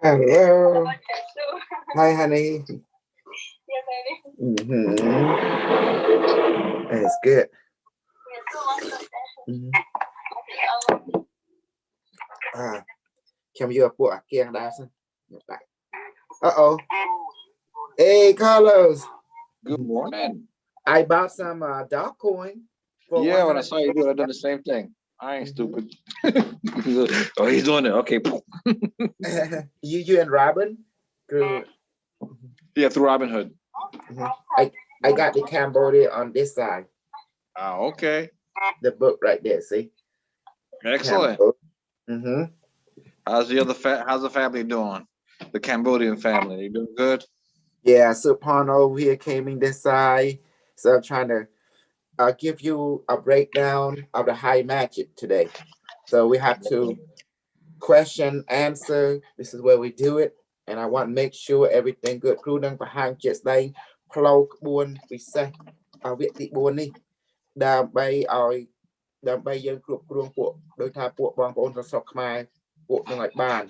Hello. Hi, honey. Mm-hmm. That's good. Mm-hmm. Come you up what again, Dyson? Uh-oh. Hey, Carlos. Good morning. I bought some dog coin. Yeah, when I saw you do it, I done the same thing. I ain't stupid. Oh, he's doing it. Okay. you and Robin? Through, Yeah, through Robin Hood. I got the Cambodia on this side. Oh, okay. The book right there, see? Excellent. Mm-hmm. How's the family doing? The Cambodian family, they doing good? Yeah, so Pano over here came in this side. So I'm trying to give you a breakdown of the high magic today. So we have to question, answer. This is where we do it. And I want to make sure everything good. Crew đang phải hàng chết đây. Flow buồn vì say. Ở viện thị buồn đi. Đàm bay dân cục cruông bộ. Đôi thà bộ bong bồn ra sọc Khmer. Bộ nó ngạch bàn.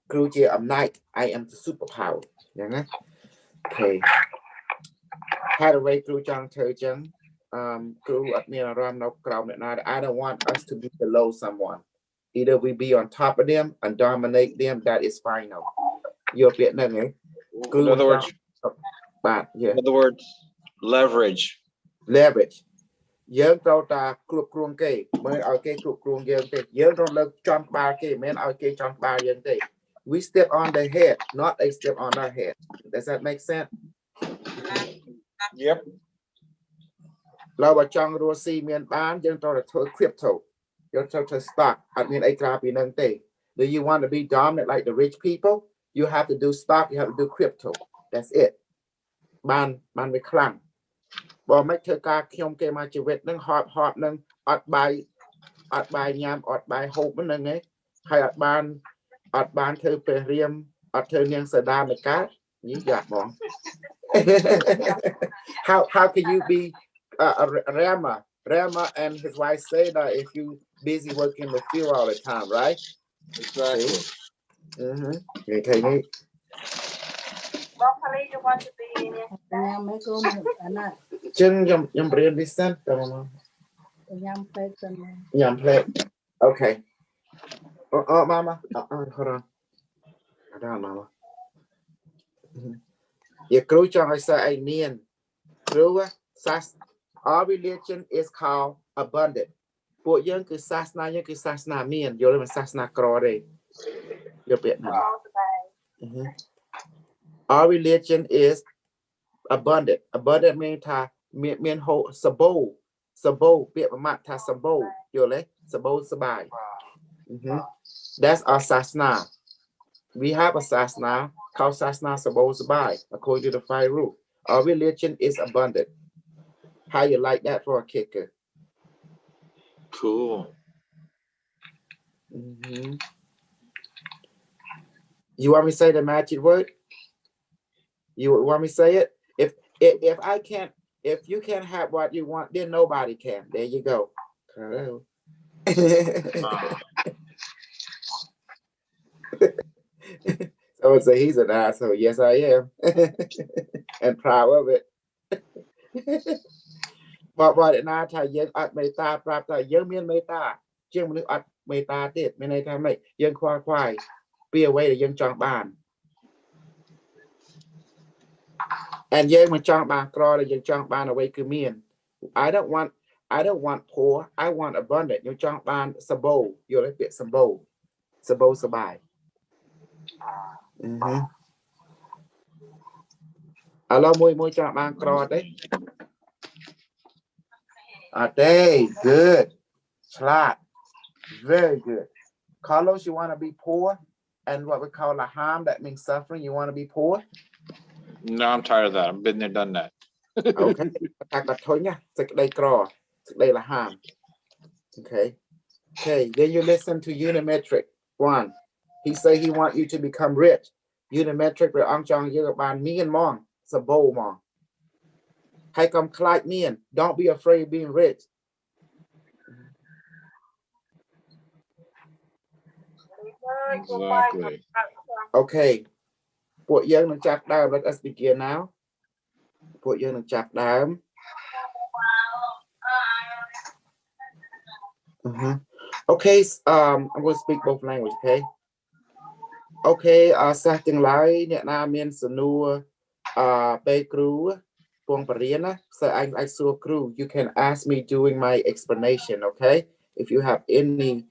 Crew chia I'm night. I am the superpower.อย่างนั้น Okay. How to rate crew John Turgeon. Crew at me around no crowd at night. I don't want us to be below someone. Either we be on top of them and dominate them. That is final. You're Vietnam, eh? In other words, leverage. Leverage.យើងត្រូវតាគ្រប់គ្រងគេមិនឲ្យគេគ្រប់គ្រងយើងទេយើងត្រូវលើកចំបាល់គេមិនឲ្យគេចំបាល់យើងទេ We step on the head not a step on our head. Does that make sense? Yep. เราបើចង់រស់ស៊ីមានបានយើងត្រូវតែធ្វើ crypto យើងត្រូវធ្វើ stock អត់មានអីក្រៅពីនឹងទេ Do you want to be dominant like the rich people? You have to do stock, you have to do crypto. That's it. បានវាខ្លាំងបើមិនធ្វើការខ្ញុំគេមកជីវិតនឹងហត់នឹងអត់បាយញ៉ាំអត់បាយហូបហ្នឹងឯងហើយអត់បានធ្វើព្រះរាមអត់ធ្វើនាងសដាមកកើតញីយ៉ាបង How can you be Rama and his wife say that if you busy working in the field all the time, right? Exactly. Okay. You want to be Yum brain listen. Yum plate. Okay. Mama. Hold on. Hold on, Mama. Your crew chong I say I mean. Crew our religion is called abundant.ពួកយើងគឺសាសនាយើងគឺសាសនាមានយល់មិនសាសនាក្រទេយកពាក្យណា Our religion is abundant. Abundant mean ថាមានហូរសបោពាក្យប្រមាថថាសបោយល់ទេសបោសបាយ That's our sasana. We have a sasana called sasana sabo sabai according to the 5 rules. Our religion is abundant. How you like that for a kicker? Cool. You want me to say the magic word? You want me to say it? If you can't have what you want, then nobody can. There you go. Hello. So I would say he's an asshole. Yes, I am. And proud of it. បើអ្នកណាថាយើងអត់មេត្តាប្រាប់ថាយើងមានមេត្តាជាងមនុស្សអត់មេត្តាទៀតមានន័យថាម៉េចយើងខ្វល់ខ្វាយពីអ្វីដែលយើងចង់បាន And យើងមិនចង់បានក្រដែលយើងចង់បានអ្វីគឺមាន I don't want poor I want abundant ខ្ញុំចង់បានសបោយល់ទេពាក្យសបោសបាយឥឡូវមួយចង់បានក្រទេ Okay, good. Slot. Very good. Carlos, you want to be poor? And what we call a harm, that means suffering. You want to be poor? No, I'm tired of that. I've been there, done that. Okay. Okay, then you listen to Unimetrix 1. He say he want you to become rich. Unimetrix ព្រះអង្គចង់យើងឲ្យបានមានហ្មងសបោហ្មង Hay come like me and don't be afraid of being rich. Exactly. Okay. Put young and chap down. Let us begin now. Put young and chap down. Okay. I'm going to speak both languages. Okay. Okay. Starting line. Now means new. Bay crew. Pong Parina. So I saw crew. You can ask me during my explanation. Okay. If you have any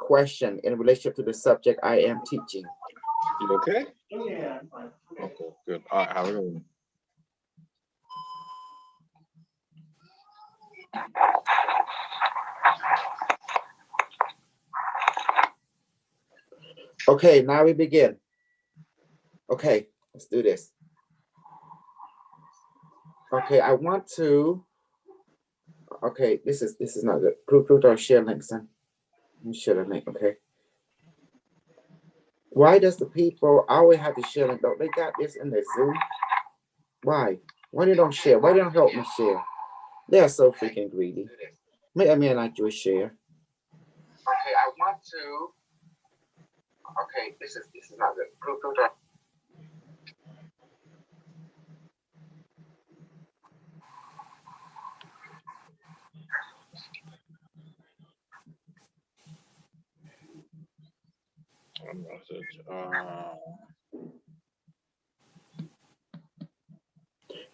question in relationship to the subject I am teaching. You okay? Yeah. Okay, good. All right, have a good one. Okay, now we begin. Okay, let's do this. Okay, I want to. Okay, this is not good. Put our share links on. Share the link. Okay. Why does the people always have to share link? Don't they got this in their Zoom? Why? Why they don't share? Why they don't help me share? They are so freaking greedy. Make a man like you share. Okay, I want to. Okay, this is not good. Put our.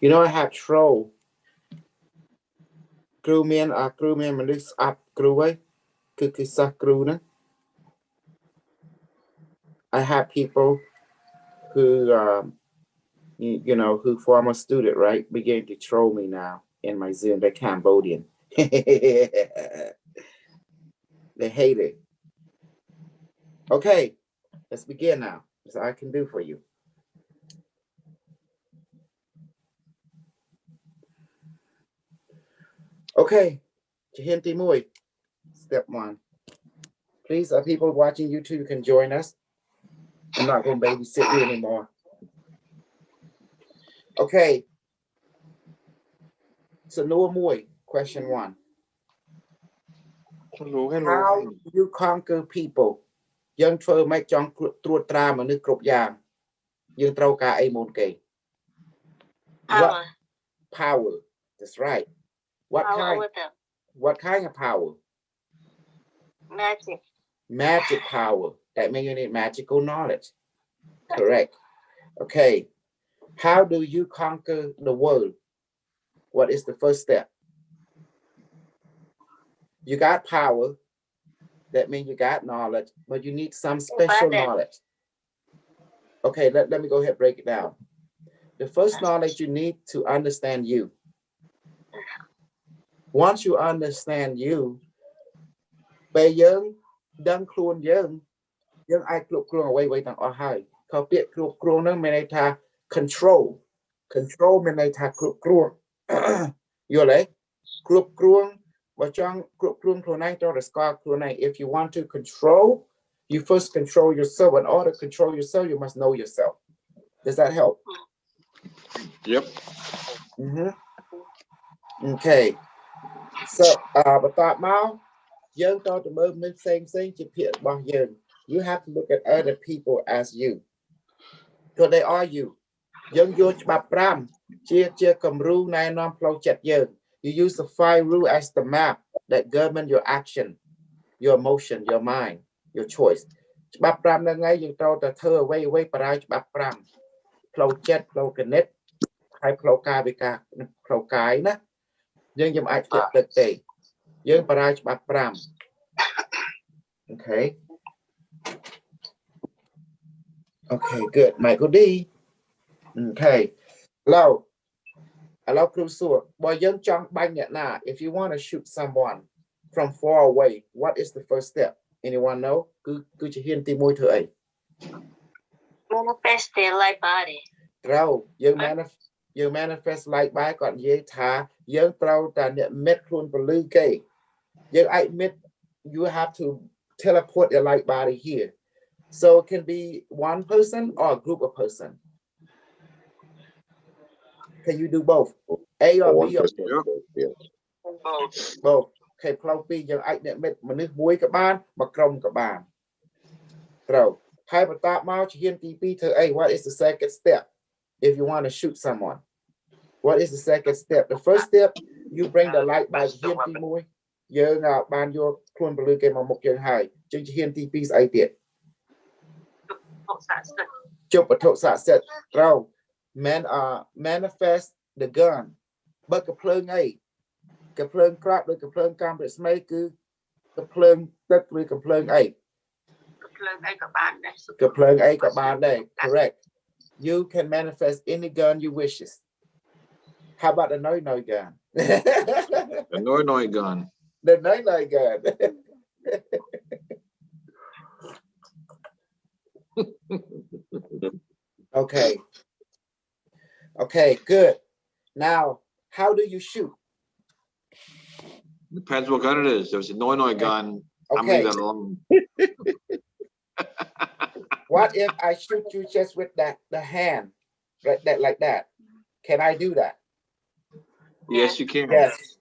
You know, I have troll. Crewman mình đi up crew ấy. Cứ sa crew nữa. I have people who, you know, who former student, right, begin to troll me now in my Zoom. They're Cambodian. They hate it. Okay, let's begin now. That's all I can do for you. Okay, step one. Please, people watching YouTube, you can join us. I'm not going to babysit you anymore. Okay. So, Noah Mui, question one. Hello. How do you conquer people? យើងធ្វើមិនចង់ត្រួតត្រាមនុស្សគ្រប់យ៉ាងយើងត្រូវការអីមុនគេ Power. That's right. What kind of power? Magic power. That means you need magical knowledge. Correct. Okay. How do you conquer the world? What is the first step? You got power. That means you got knowledge, but you need some special knowledge. Okay, let me go ahead and break it down. The first knowledge you need to understand you. Once you understand you, ពេលយើងដឹងខ្លួនយើងអាចគ្រប់គ្រងអ្វីៗទាំងអស់ហើយខពាក្យគ្រប់គ្រងហ្នឹងមានន័យថា control មានន័យថាគ្រប់គ្រង យល់ទេគ្រប់គ្រងបើចង់គ្រប់គ្រងខ្លួនឯងត្រូវតែស្គាល់ខ្លួនឯង if you want to control you first control yourself. In order to control yourself you must know yourself. Does that help? Yep. Okay. So បន្តមកយើងតទៅមើលមនុស្សផ្សេងជាភាគរបស់យើង You have to look at other people as you. So they are you. យើងយកច្បាប់5ជាគំរូណែនាំផ្លូវចិត្តយើង You use the 5 rule as the map that govern your action, your emotion, your mind, your choice. ច្បាប់5ហ្នឹងហើយយើងត្រូវតែធ្វើអ្វីបរាយច្បាប់5ផ្លូវចិត្តផ្លូវគណិតហើយផ្លូវកាយវិការផ្លូវកាយណាយើងអាចធ្វើទឹកទេយើងបរាយច្បាប់5 Okay. Okay, good. Michael D. Okay. Hello, crew Sur. Boy, young Chong Banyana. If you want to shoot someone from far away, what is the first step? Anyone know? Could you hear the more to a? Manifest their light body. Throw. You manifest light by got ye ta. Young throw that met clun blue gay. You admit you have to teleport your light body here. So it can be one person or a group of person. Can you do both? A or B or both. Okay, ផ្លូវពីរយើងអាចអ្នកមិត្តមនុស្សមួយក៏បានមកក្រុមក៏បាន Throw. Hai bật tạp mau chỉ hiên TP to A. What is the second step if you want to shoot someone? What is the second step? The first step, you bring the light by hiên TP mùi. Giờ ngào ban vô khuôn bờ lưu kê mà một dân hai. Chứ chỉ hiên TP ai tiệt. Chụp bật thộ xạ set. Throw. Manifest the gun. Bật cái plơ ngay. Cái plơ crap với cái plơ cam để smay cứ cái plơ tất với cái plơ ấy. Cái plơ ấy các bạn đây. Correct. You can manifest any gun you wishes. How about the noi gun? The noi gun. The noi gun. Okay. Okay, good. Now, how do you shoot? Depends what gun it is. If it's a noi gun, I'm leaving that alone. What if I shoot you just with the hand, like that? Can I do that? Yes, you can. Yes.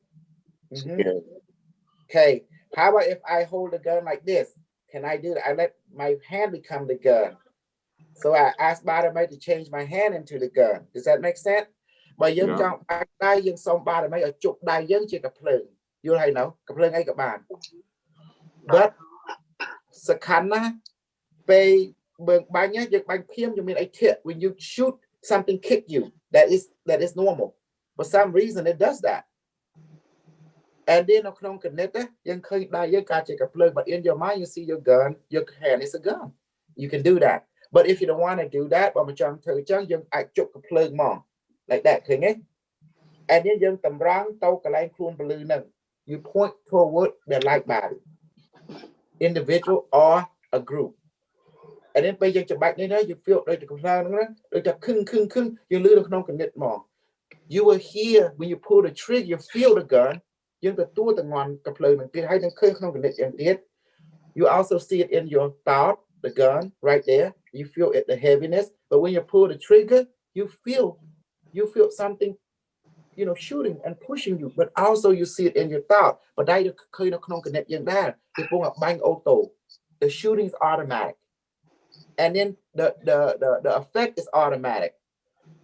Mm-hmm. Okay. How about if I hold the gun like this? Can I do that? I let my hand become the gun. So I asked Bada to change my hand into the gun. Does that make sense? But you don't die young some Bada may a chụp die young chick a plane. You know, a plane a ban. But Sakana pay banya bang PM, you mean a kid when you shoot something kick you. That is normal. For some reason it does that. And then young can't die young catch a plane, but in your mind you see your gun, your hand is a gun. You can do that. But if you don't want to do that, but I chụp a plug more like that, okay? And then you tầm rang tàu cái line khuôn balloon. You point toward the light body, individual or a group. And then bây giờ chụp back này you feel like you lose the connect more. You will hear when you pull the trigger, you feel the gun. You also see it in your thought. The gun right there, you feel it, the heaviness. But when you pull the trigger, you feel something, shooting and pushing you. But also you see it in your thought. But the shooting is automatic, and then the effect is automatic.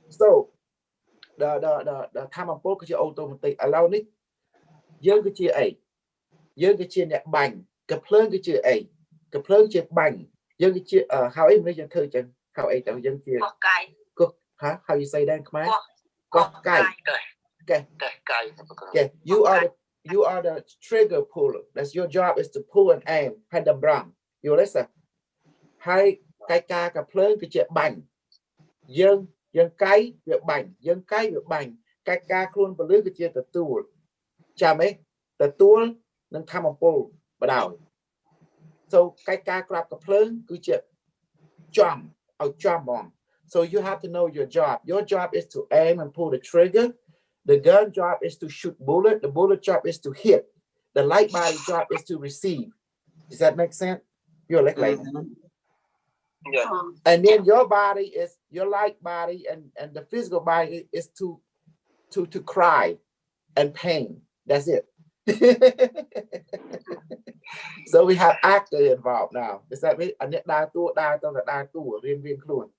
So the time of focus your automatic allow it. Dương cái chia A, dương cái chia nhẹ bành, cái plơn cái chia A, cái plơn chia bành. Dân chia how em nói dân thơ chân how ấy tao dân chia how you say that Khmer? Okay. You are the trigger puller. That's your job is to pull and aim. Hay đầm bram. You listen. Hay cái ca cái plơn cái chia bành. Dân cái việc bành, dân cái việc bành. Cái ca luôn và lưới cái chia the tool. Chà mấy the tool nâng tham một bộ bắt đầu. So cái ca grab cái plơn cứ chia jump on. So you have to know your job. Your job is to aim and pull the trigger. The gun job is to shoot bullet. The bullet job is to hit. The light body job is to receive. Does that make sense? You're like Yeah. And then your body is your light body and the physical body is to cry and pain. That's it. So we have actor involved now. Does that mean anh đa tu riêng luôn?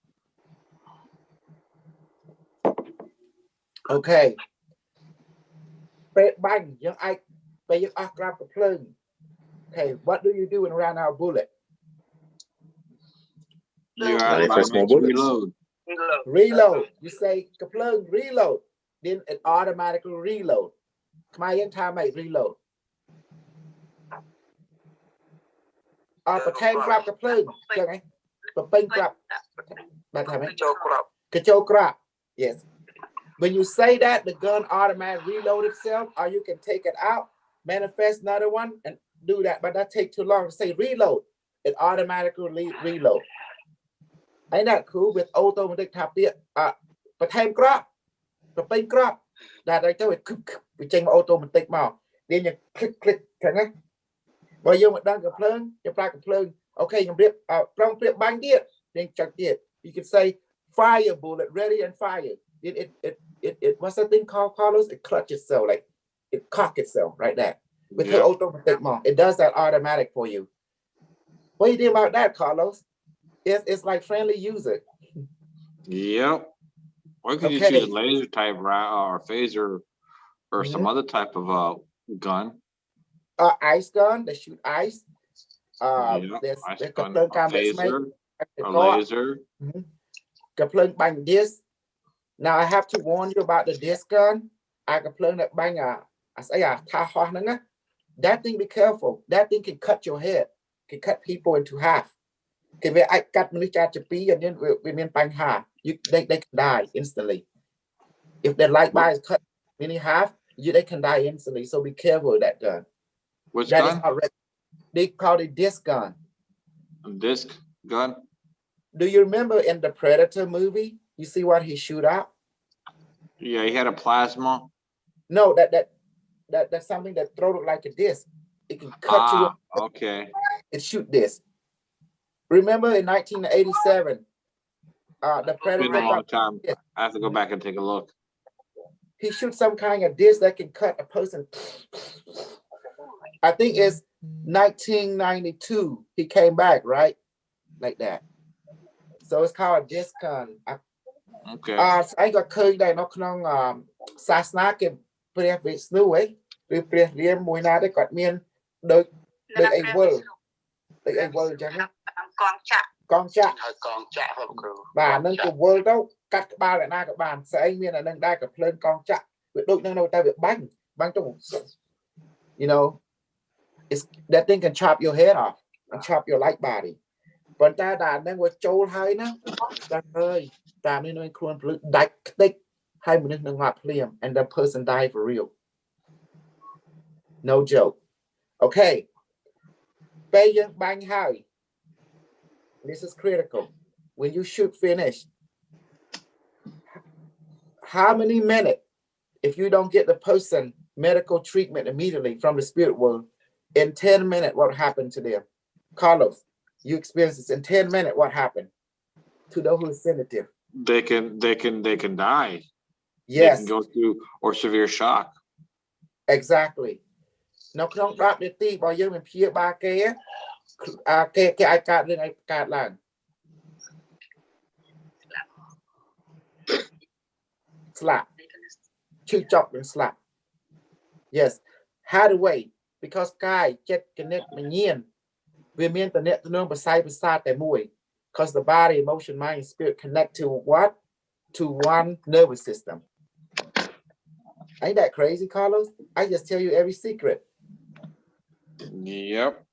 Okay. Bang, young I grab the plane. Okay, what do you do when around our bullet? You manifest more bullets. Reload. You say plane reload, then it automatically reload. My young time I reload. Grab the plane. Grab. Grab. Yes. When you say that, the gun automatically reload itself, or you can take it out, manifest another one, and do that. But that takes too long to say reload. It automatically reload. Ain't that cool? With automatic tap it. But time grab. That I tell it. We change automatic mouth. Then you click. Can I? But you done the plane. You plug the plane. Okay, you rip bang it. Then check it. You can say fire bullet ready and fire. It what's that thing called, Carlos? It clutches itself, like it cock itself right there. With her automatic mom. It does that automatic for you. What do you think about that, Carlos? It's like friendly user. Yep. Or you could just Okay. use a laser type or phaser or some other type of gun. Ice gun, they shoot ice. Yeah, There's ice the gun, plug a cam that's made. phaser, a laser. Plug bang this. Now I have to warn you about the disc gun. I can plug that bang I say that thing, be careful. That thing can cut your head, can cut people into half. Okay, where I cut and then we mean bang half. They can die instantly. If the light bar is cut in half, they can die instantly. So be careful with that gun. Which That gun? is not they call it disc gun. Disc gun. Do you remember in the Predator movie? You see what he shoot out? Yeah, he had a plasma. No, that's something that throw it like a disc. It can cut you. Okay. It shoot this. Remember in 1987, the Predator. It's been a long time. I have to go back and take a look. He shoots some kind of disc that can cut a person. I think it's 1992. He came back, right? Like that. So it's called a disc gun. Okay. I got khơi đây nó không xa xa cái pre về snu ấy, về pre riêng mùi na đấy còn miền đôi ai world chẳng con chạ bà nâng cái world đâu cắt ba lại na các bạn sẽ anh miền là nâng đaiกับlên con chạ việc đôi nâng đâu ta việc bánh trong you know it's that thing can chop your head off and chop your light body còn ta đàn đang ngồi trâu hơi nó ta ơi ta nên nói khuôn đạch tích hai mươi nước ngọt liềm and the person died for real. No joke. Okay. Bây giờ bang hai. This is critical. When you shoot finish, how many minutes if you don't get the person medical treatment immediately from the spirit world, in 10 minutes, what happened to them? Carlos, you experienced this in 10 minutes, what happened to those who are sensitive? They can die. Yes. They can go through or severe shock. Exactly. Nó không đáp được tí bao giờ mình phía ba cái cái ai cạt lên ai cạt là slap. Two chop and slap. Yes. How the way? Because guy chết connect mình nhiên. Vì miền tận net nó beside tại mũi. Because the body, emotion, mind, and spirit connect to what? To one nervous system. Ain't that crazy, Carlos? I just tell you every secret. Yep.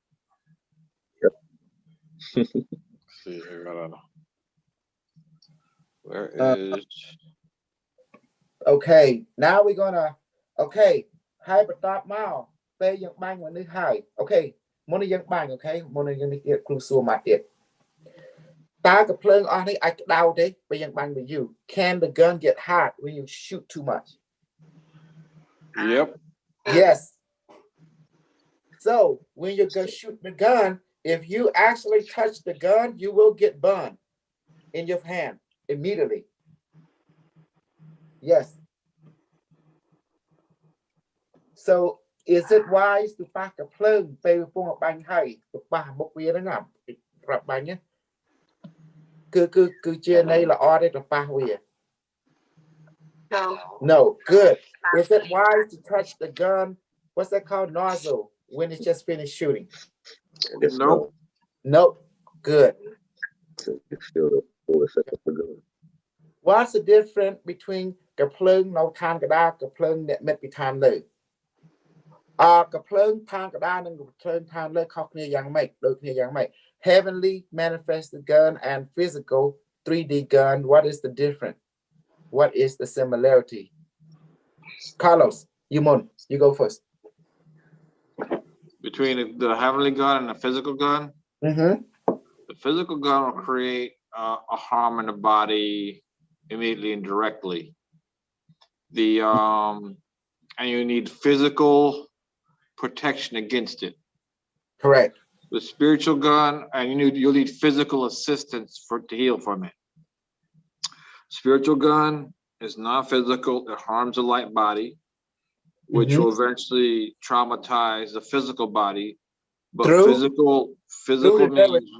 See here, where is? Okay, now we're gonna. Okay, hai bật top mouth. Pay young bang when they high. Okay, one young bang. Okay, one young get close to my it. Tag a plung on it. I doubt it. But young bang with you. Can the gun get hot when you shoot too much? Yep. Yes. So when you go shoot the gun, if you actually touch the gun, you will get burned in your hand immediately. Yes. So is it wise to pack a plug pay for a bang high to buy book we are not bang? Could GNA order to pack we? No, good. Is it wise to touch the gun? What's that called? Nozzle when it's just finished shooting? Nope. Nope. Good. What's the difference between the plung no tan kada the plung that met be tan low? The plung tan kada and the plung tan low cockney young mate, look near young mate. Heavenly manifested gun and physical 3D gun. What is the difference? What is the similarity? Carlos, you go first. Between the heavenly gun and the physical gun, the physical gun will create a harm in the body immediately and directly. And you need physical protection against it. Correct. The spiritual gun, and you'll need physical assistance to heal from it. Spiritual gun is non-physical. It harms the light body, which will eventually traumatize the physical body. But physical means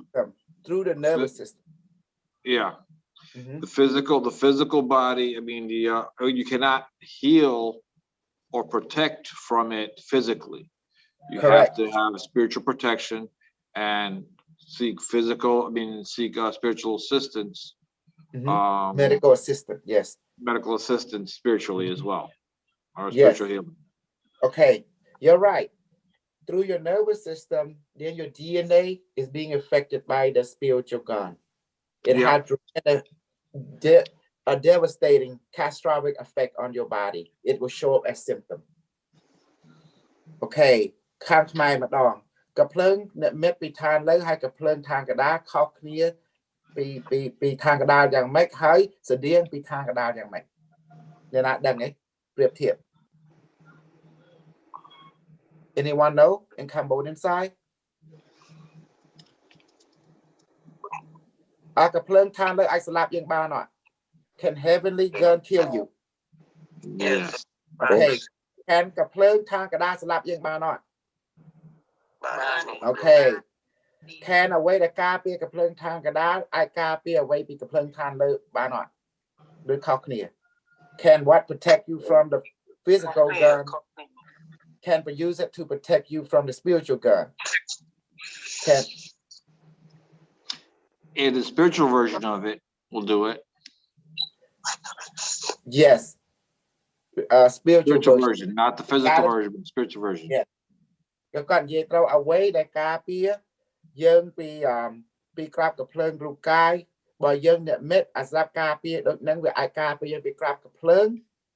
through the nervous system. Yeah. The physical body. I mean, you cannot heal or protect from it physically. You Correct. have to have spiritual protection and seek spiritual assistance. Medical assistant, yes. Medical assistance spiritually as well, or Yes. spiritual healing. Okay, you're right. Through your nervous system, then your DNA is being affected by the spiritual gun. It had a devastating, catastrophic effect on your body. It will show up as symptom. Okay, ខាងខ្មែរម្ដងកភ្លើងអ្នកមិត្តពីឋានលើហើយកភ្លើងឋានកដាលខុសគ្នាពីឋានកដាលយ៉ាងម៉េចហើយស្តៀងពីឋានកដាលយ៉ាងម៉េចអ្នកណាដឹងទេប្រៀបធៀប Anyone know in Cambodian side កភ្លើងឋានលើអាចស្លាប់យើងបានអត់ Can heavenly gun kill you? Yes. Okay. Can កភ្លើងឋានកដាលស្លាប់យើងបានអត់ Okay. Can អ្វីដែលការពារកភ្លើងឋានកដាលអាចការពារអ្វីពីកភ្លើងឋានលើបានអត់ឬខុសគ្នា Can what protect you from the physical gun? Can we use it to protect you from the spiritual gun? Can the spiritual version of it will do it. Yes. Spiritual version, not the physical version, but the spiritual version. Yeah. គាត់និយាយត្រូវអ្វីដែលការពារយើងពីក្រាបកភ្លើងរូបកាយបើយើងអ្នកមិត្តអាស្រាប់ការពារដូចហ្នឹងវាអាចការពារយើងពីក្រាបកភ្លើង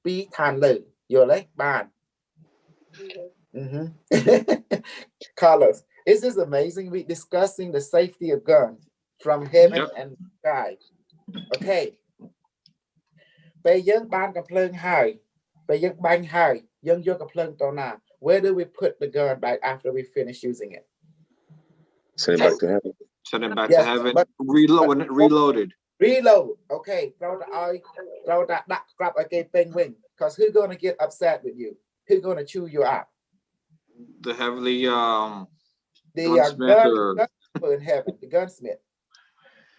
ពីឋានលើយល់ទេបាន Carlos, is this amazing? We discussing the safety of guns from heaven and sky. Okay. ពេលយើងបានកភ្លើងហើយពេលយើងបាញ់ហើយយើងយកកភ្លើងទៅណា Where do we put the gun back after we finish using it? Send it back to heaven. Send it back to heaven. Reloaded. Reload. Okay. ត្រូវតែដាក់ក្រាប់ឲ្យគេពេញវិញ because who's going to get upset with you? Who's going to chew you out? The heavenly the gunsmith in heaven, the gunsmith.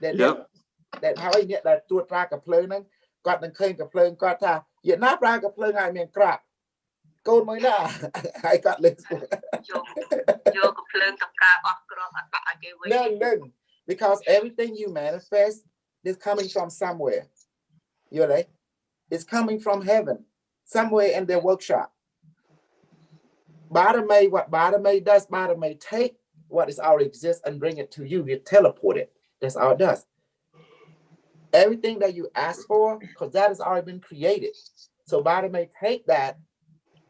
That ហើយអ្នកដែលត្រួតត្រាកភ្លើងហ្នឹងគាត់នឹងឃើញកភ្លើងគាត់ថាយាណាប្រើកភ្លើងឲ្យមានក្រាបកូនមួយណាហើយគាត់លើកយកកភ្លើងតម្ការអស់គ្រាប់អត់ដាក់ឲ្យគេវិញនឹង because everything you manifest is coming from somewhere. You know, it's coming from heaven, somewhere in their workshop. Barame, what Barame does, Barame take what is already exists and bring it to you. You teleport it. That's all it does. Everything that you ask for, because that has already been created. So Barame take that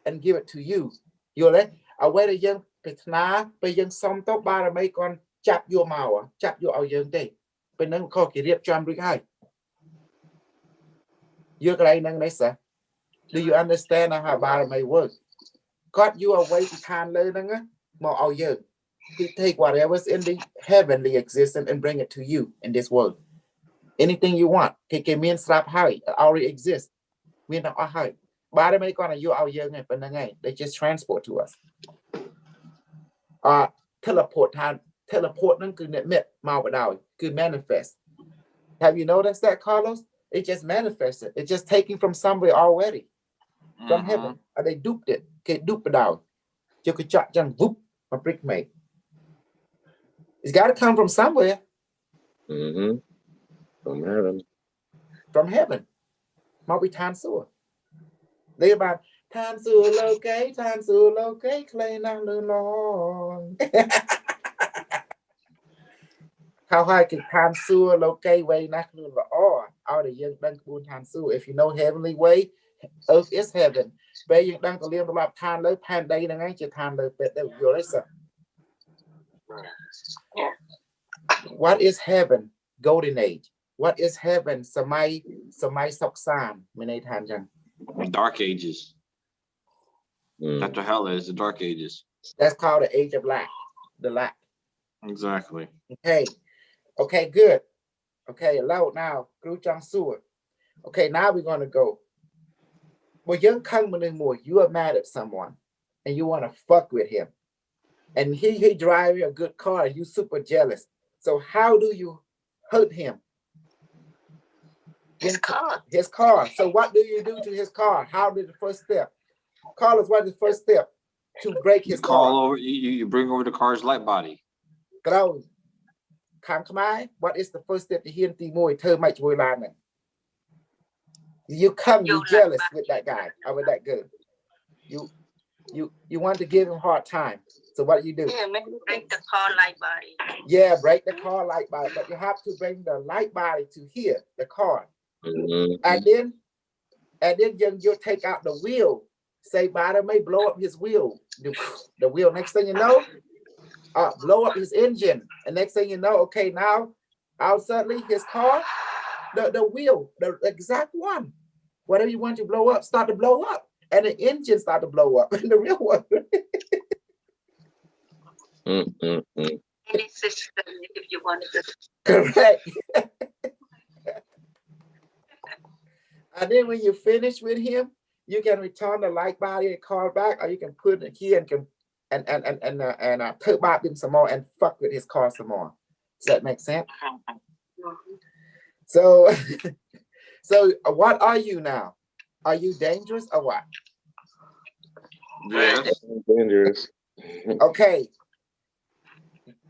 and give it to you. You know, away the young pitna, by young some to Barame con chap your mouth, chap your young day. But then call it jump high. You're going to do you understand how Barame works? Got you away to can learning more all year. He take whatever's in the heavenly existence and bring it to you in this world. Anything you want. KK mean slap high already exists. Mean high. But make on you out young and they just transport to us. Teleport time. Teleport could admit could manifest. Have you noticed that, Carlos? It just manifested. It's just taken from somewhere already. From heaven. They duped it. Okay, dupe it out. You could chop jump whoop a brick mate. It's got to come from somewhere. From heaven. From heaven. Might be time sewer. They about time sewer locate, clay now long. How high can time sewer locate way not or out of young time sewer? If you know heavenly way, earth is heaven. Bây giờ đang có liên lạc than lấy than đây là ngay chỉ than lấy bệt đều vô lấy sợ. What is heaven? Golden age. What is heaven? Samai sọc sàn. Mình này than rằng. Dark ages. That's what hell is, the dark ages. That's called the age of lack. The lack. Exactly. Okay, good. Okay, loud now. Okay, now we're gonna go. Well, you come anymore. You are mad at someone and you want to fuck with him. And he drive a good car, you super jealous. So how do you hurt him? His car. His car. So what do you do to his car? How did the first step? Carlos, what is the first step to break his car? Over, you bring over the car's light body. Ground. Khmer, what is the first step to heal the more termite line? You come, you jealous with that guy or with that girl. You want to give him a hard time. So what do you do? Yeah, maybe break the car light body. Yeah, break the car light body, but you have to bring the light body to here, the car. And then you take out the wheel. Say body may blow up his wheel. The wheel. Next thing you know, blow up his engine. And next thing you know, okay, now suddenly his car, the wheel, the exact one. Whatever you want to blow up, start to blow up. And the engine start to blow up. And the real one. Any system if you want to. Correct. And then when you finish with him, you can return the light body and car back, or you can put it here and put back in some more and fuck with his car some more. Does that make sense? So, so what are you now? Are you dangerous or what? Yes. Dangerous. Okay.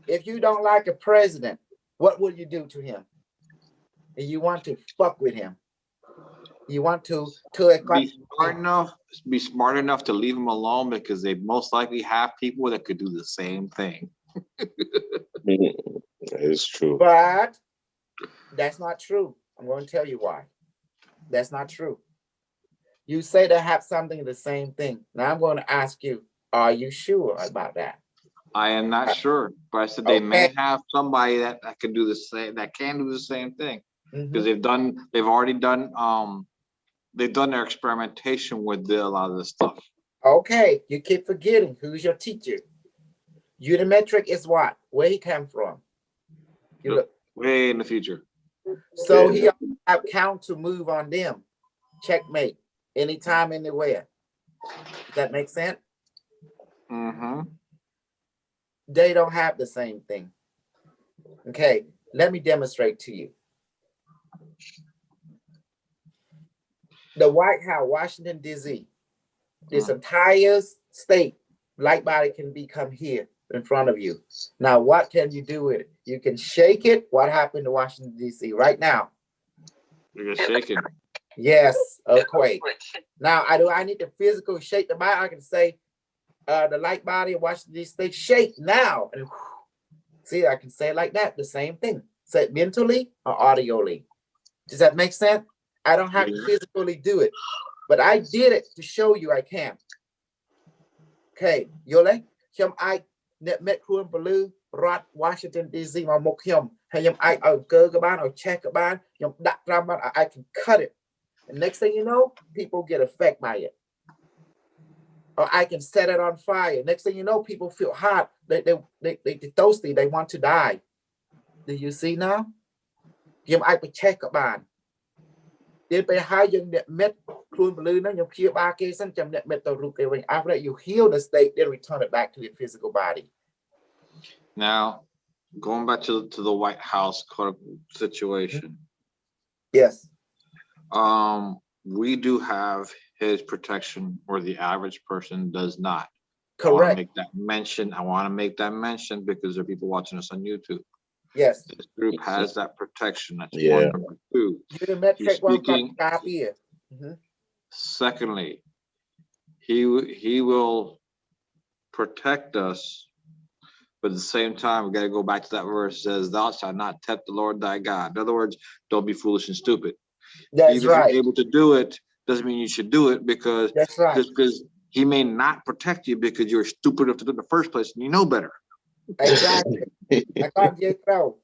If you don't like a president, what will you do to him? And you want to fuck with him. You want to be smart enough to leave him alone, because they most likely have people that could do the same thing. That is true. But that's not true. I'm going to tell you why. That's not true. You say they have something the same thing. Now I'm going to ask you, are you sure about that? I am not sure, but I said they may have somebody that can do the same, that can do the same thing, because they've already done their experimentation with a lot of this stuff. Okay, you keep forgetting who's your teacher. Unimetrix is what? Where he came from? You look way in the future. So he have count to move on them. Checkmate. Anytime, anywhere. Does that make sense? They don't have the same thing. Okay, let me demonstrate to you. The White House, Washington, D.C., this entire state, light body can become here in front of you. Now, what can you do with it? You can shake it. What happened to Washington, D.C. right now? You're shaking. Yes, earthquake. Now, I need to physically shake the body. I can say the light body of Washington, D.C. shake now. And see, I can say it like that, the same thing. Say it mentally or audioly. Does that make sense? I don't have to physically do it, but I did it to show you I can. Okay, Yole, I met Kruan Baloo, Rot, Washington, D.C. My Mokyum. Hey, I go about or check about, I can cut it. And next thing you know, people get affected by it. Or I can set it on fire. Next thing you know, people feel hot. They thirsty. They want to die. Do you see now? I can check about. Then by how you met Kruan Baloo, you heal back after that you heal the state, then return it back to your physical body. Now, going back to the White House situation. Yes. We do have his protection, where the average person does not. Correct. I want to make that mention because there are people watching us on YouTube. Yes. This group has that protection. That's one. Number two. Secondly, he will protect us, but at the same time, we got to go back to that verse that says, "Thou shalt not tempt the Lord thy God." In other words, don't be foolish and stupid. That's right. Able to do it doesn't mean you should do it, because that's right. Just because he may not protect you because you're stupid enough to do it in the first place, and you know better. Exactly. I can't get through.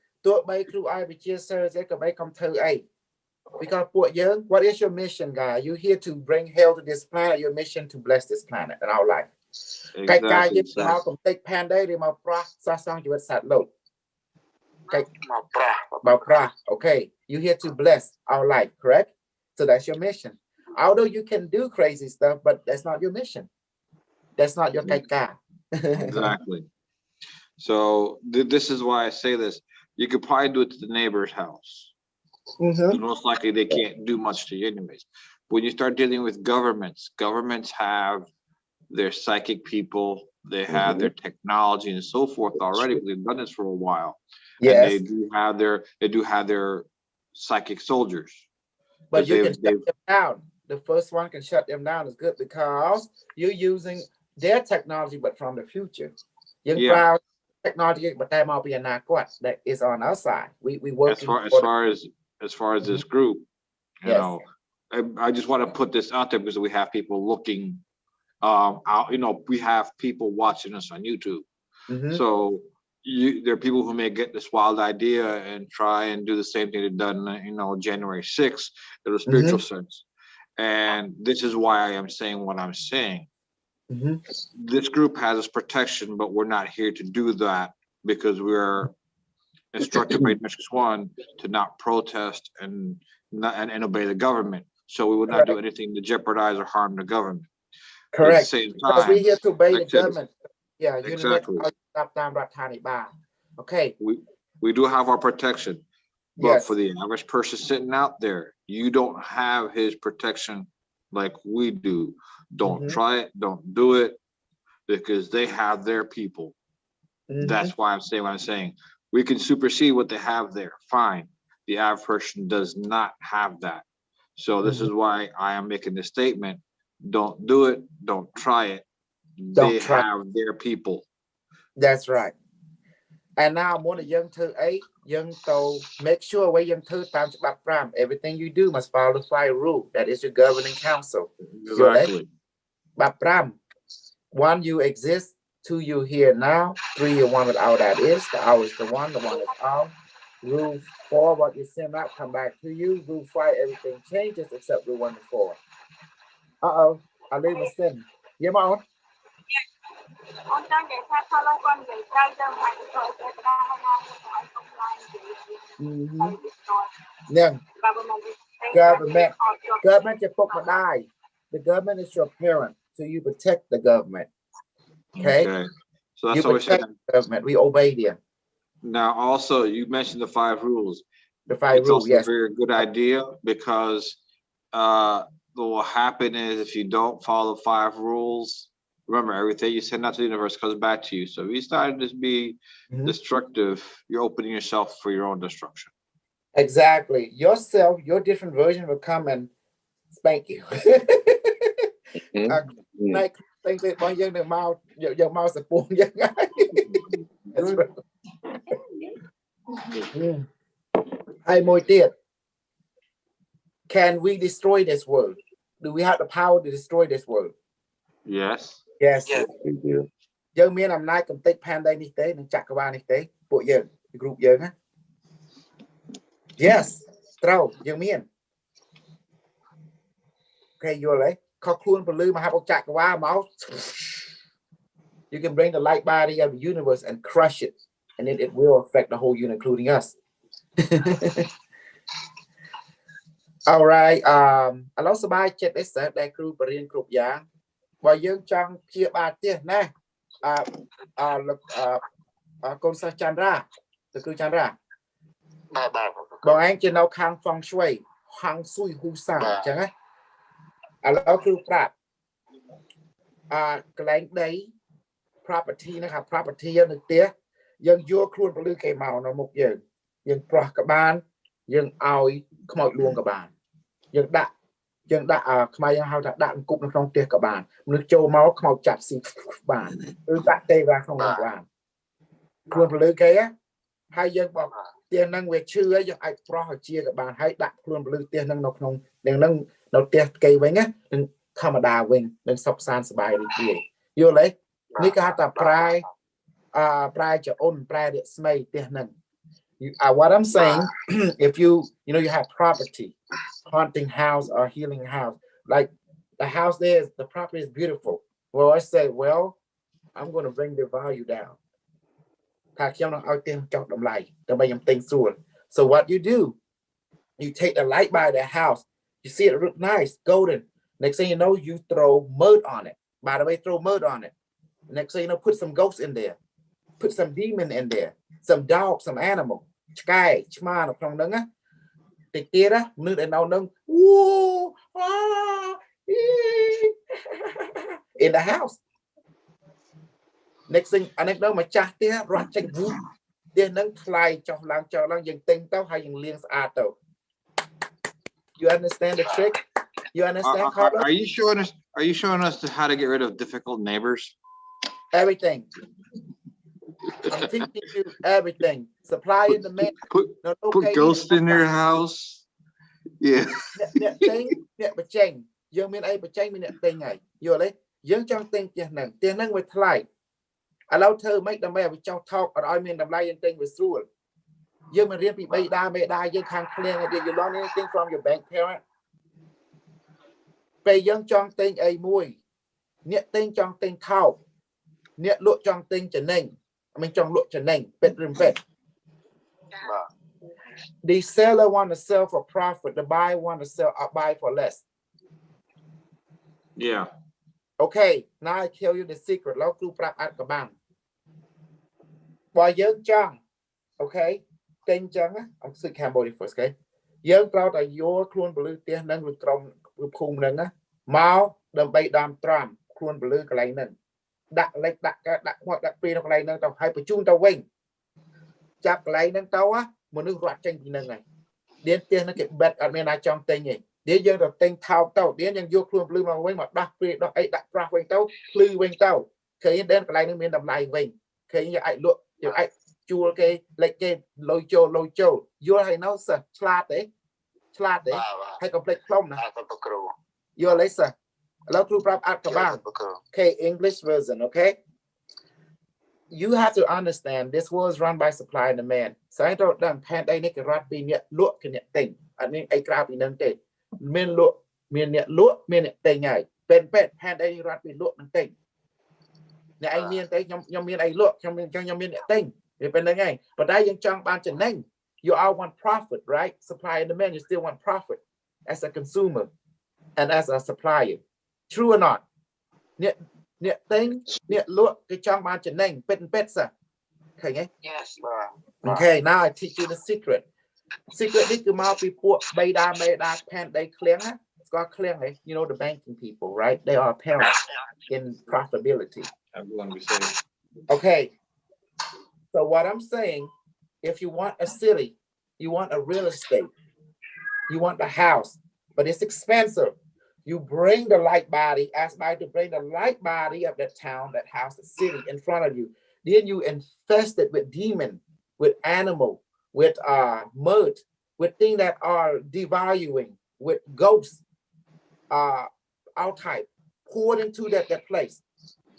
Because what is your mission, guy? You're here to bring hell to this planet. Your mission to bless this planet and our life. Exactly. Okay, you're here to bless our life, correct? So that's your mission. Although you can do crazy stuff, but that's not your mission. That's not your guy. Exactly. So this is why I say this. you could probably do it to the neighbor's house. Most likely they can't do much to you anyways. When you start dealing with governments have their psychic people, they have their technology and so forth already. They've done this for a while. Yes. And they do have their psychic soldiers. But you can shut them down. The first one can shut them down is good because you're using their technology, but from the future. You can browse technology, but that might be a that is on our side. We work as far as this group, you know, I just want to put this out there because we have people looking out, you know, we have people watching us on YouTube. So there are people who may get this wild idea and try and do the same thing they've done, you know, January 6th in a spiritual sense. And this is why I am saying what I'm saying. This group has its protection, but we're not here to do that because we're instructed by Unimetrix 1 to not protest and obey the government. So we would not do anything to jeopardize or harm the government. Correct. At the same time, we're here to obey the government. Yeah, exactly. Okay. We do have our protection, but for the average person sitting out there, you don't have his protection like we do. Don't try it. Don't do it because they have their people. That's why I'm saying what I'm saying. We can supersede what they have there. Fine. The average person does not have that. So this is why I am making this statement. Don't do it. Don't try it. They have their people. That's right. And now I'm one of young to 8, young to make sure where young to times about prime. Everything you do must follow the 5 rule. That is your governing council. Exactly. But prime, 1, you exist. 2, you here now. 3, you're one without that is. The hour is the one is out. Rule 4, what you send out come back to you. Rule 5, everything changes except rule 1 and 4. I leave a sin. Yeah, my own. Government your book die. The government is your parent, so you protect the government. Okay. So that's you what we're saying. The government. We obey them. Now, also, you mentioned the 5 rules. The 5 rules, yes. It's also a very good idea because what will happen is if you don't follow the 5 rules, remember, everything you send out to the universe comes back to you. So if you start to be destructive, you're opening yourself for your own destruction. Exactly. Yourself, your different version will come and spank you. Like things that by your mouth, your mouth is born. That's right. Hey, Moitiet. Can we destroy this world? Do we have the power to destroy this world? Yes. Yes. We do. Dân miền làm nay cầm tích panda này tế, đừng chặt qua này tế, bộ dân, group dân á. Yes, trâu, dân miền. Okay, you're like, có khuôn for lưu mà have chặt qua máu. You can bring the light body of the universe and crush it, and it will affect the whole unit, including us. All right, alo sơ bài chết đấy sợ đại crew và riêng group giá. Và dân trong chia ba tiết nè. Con sa Chandra, từ cư Chandra. Bọn anh trên đâu khang phong shui, hang sui hu sang chẳng ấy. Alo crew prap. Cái lãnh đấy propertyนะครับ property ยัง được tía ยัง ยั่ว khuôn ពលឺ គេ មក នៅ មុខ យើង យើង ប្រោះ ក៏ បាន យើង ឲ្យ ខ្មោច លួង ក៏ បាន យើង ដាក់ យើង ដាក់ ខ្មែរ យើង ហៅ ថា ដាក់ អង្គុប នៅ ក្នុង ផ្ទះ ក៏ បាន មនុស្ស ចូល មក ខ្មោច ចាប់ ស៊ី បាន ឬ ដាក់ ទេវតា ក្នុង នោះ បាន khuôn ពលឺ គេ ហើយ យើង บอก ផ្ទះ ហ្នឹង វា ឈឺ ហើយ យើង អាច ប្រោះ ឲ្យ ជា ក៏ បាន ហើយ ដាក់ khuôn ពលឺ ផ្ទះ ហ្នឹង នៅ ក្នុង ហ្នឹង នៅ ផ្ទះ គេ វិញ ណា នឹង ធម្មតា វិញ នឹង សុខ សាន្ត សប្បាយ រីករាយ យល់ ទេ នេះ គេ ហៅ ថា ប្រែ ជា អូន ប្រែ រស្មី ផ្ទះ ហ្នឹង what I'm saying, if you know, you have property, haunting house or healing house, like the house there, the property is beautiful. Well, I say, well, I'm going to bring the value down. So what you do, you take the light by the house, you see it look nice, golden. Next thing you know, you throw mud on it. By the way, throw mud on it. Next thing you know, put some ghosts in there, put some demon in there, some dog, some animal. sky chma from nâng the kira nước để nào nâng woo in the house. Next thing anh em đâu mà chặt tia rót chanh vũ tia nâng fly cho lang dừng tinh tao hay dừng liên à tao. You understand the trick? You understand? Are you showing us? Are you showing us how to get rid of difficult neighbors? Everything. I'm teaching you everything. Supply and demand. Put ghosts in your house. Yeah. Nè tinh, nè bạch chanh. Dương miền ấy bạch chanh miền nè tinh này. Vô lấy. Dương trong tinh tiền nâng với thay. Allow thơ make the man with your talk or I mean the lying thing with through. You may really be die, you can't clear it. You learn anything from your bank parent. Pay young chong thing a mui. Net thing chong thing cow. Net look chong thing to name. I mean chong look to name. Bedroom bed. The seller want to sell for profit. The buyer want to sell buy for less. Yeah. Okay, now I tell you the secret. Low crew prap at the bank. Boy young chong. Okay. Tinh chăng á, ông sư Cambodia first, okay? Dương trao tại vô khuôn blue tiền nâng với trong khung nâng á, máu đầm bay đam tram khuôn blue cái này nâng, đặt hoặc đặt pin cái này nâng tao hay phải chung tao quên, chặt cái này nâng tao á, một nước loạt tranh gì nâng này, đến tiền nó cái bed ở bên này trong tinh này, đến dương đầu tinh thao tao, đến dương vô khuôn blue mà quên mà đặt pin đó ấy đặt ra quên tao, blue quên tao, khi đến cái này nâng miền đầm này quên, khi như ai luộc, như ai chua cái lấy cái lôi châu vô hay nó sợ chlat đấy hay complete không nè vô lấy sợ lâu thu prap at the bang. Okay, English version. Okay, you have to understand this was run by supply and demand. So I don't done pan đây này cái rat bị nhẹ lụa cái nhẹ tỉnh anh ấy ai grab bị nâng tỉnh miền lụa miền nhẹ lụa miền nhẹ tỉnh nhảy bên pan đây rat bị lụa nâng tỉnh nè anh miền tới nhom miền ai lụa nhom miền nhẹ tỉnh. But I young chong ban to name. You all want profit, right? Supply and demand, you still want profit as a consumer and as a supplier. True or not? Net thing, net look, the chong ban to name, sir. Okay, Yes. okay, now I teach you the secret. Secret is to mouth report bay da pan they clear. It's got clear, you know, the banking people, right? They are parents in profitability. Everyone we say. Okay. So what I'm saying, if you want a city, you want a real estate, you want the house, but it's expensive. You bring the light body, ask by to bring the light body of that town, that house, the city in front of you. Then you infest it with demon, with animal, with mud, with things that are devaluing, with ghosts, all type, poured into that place.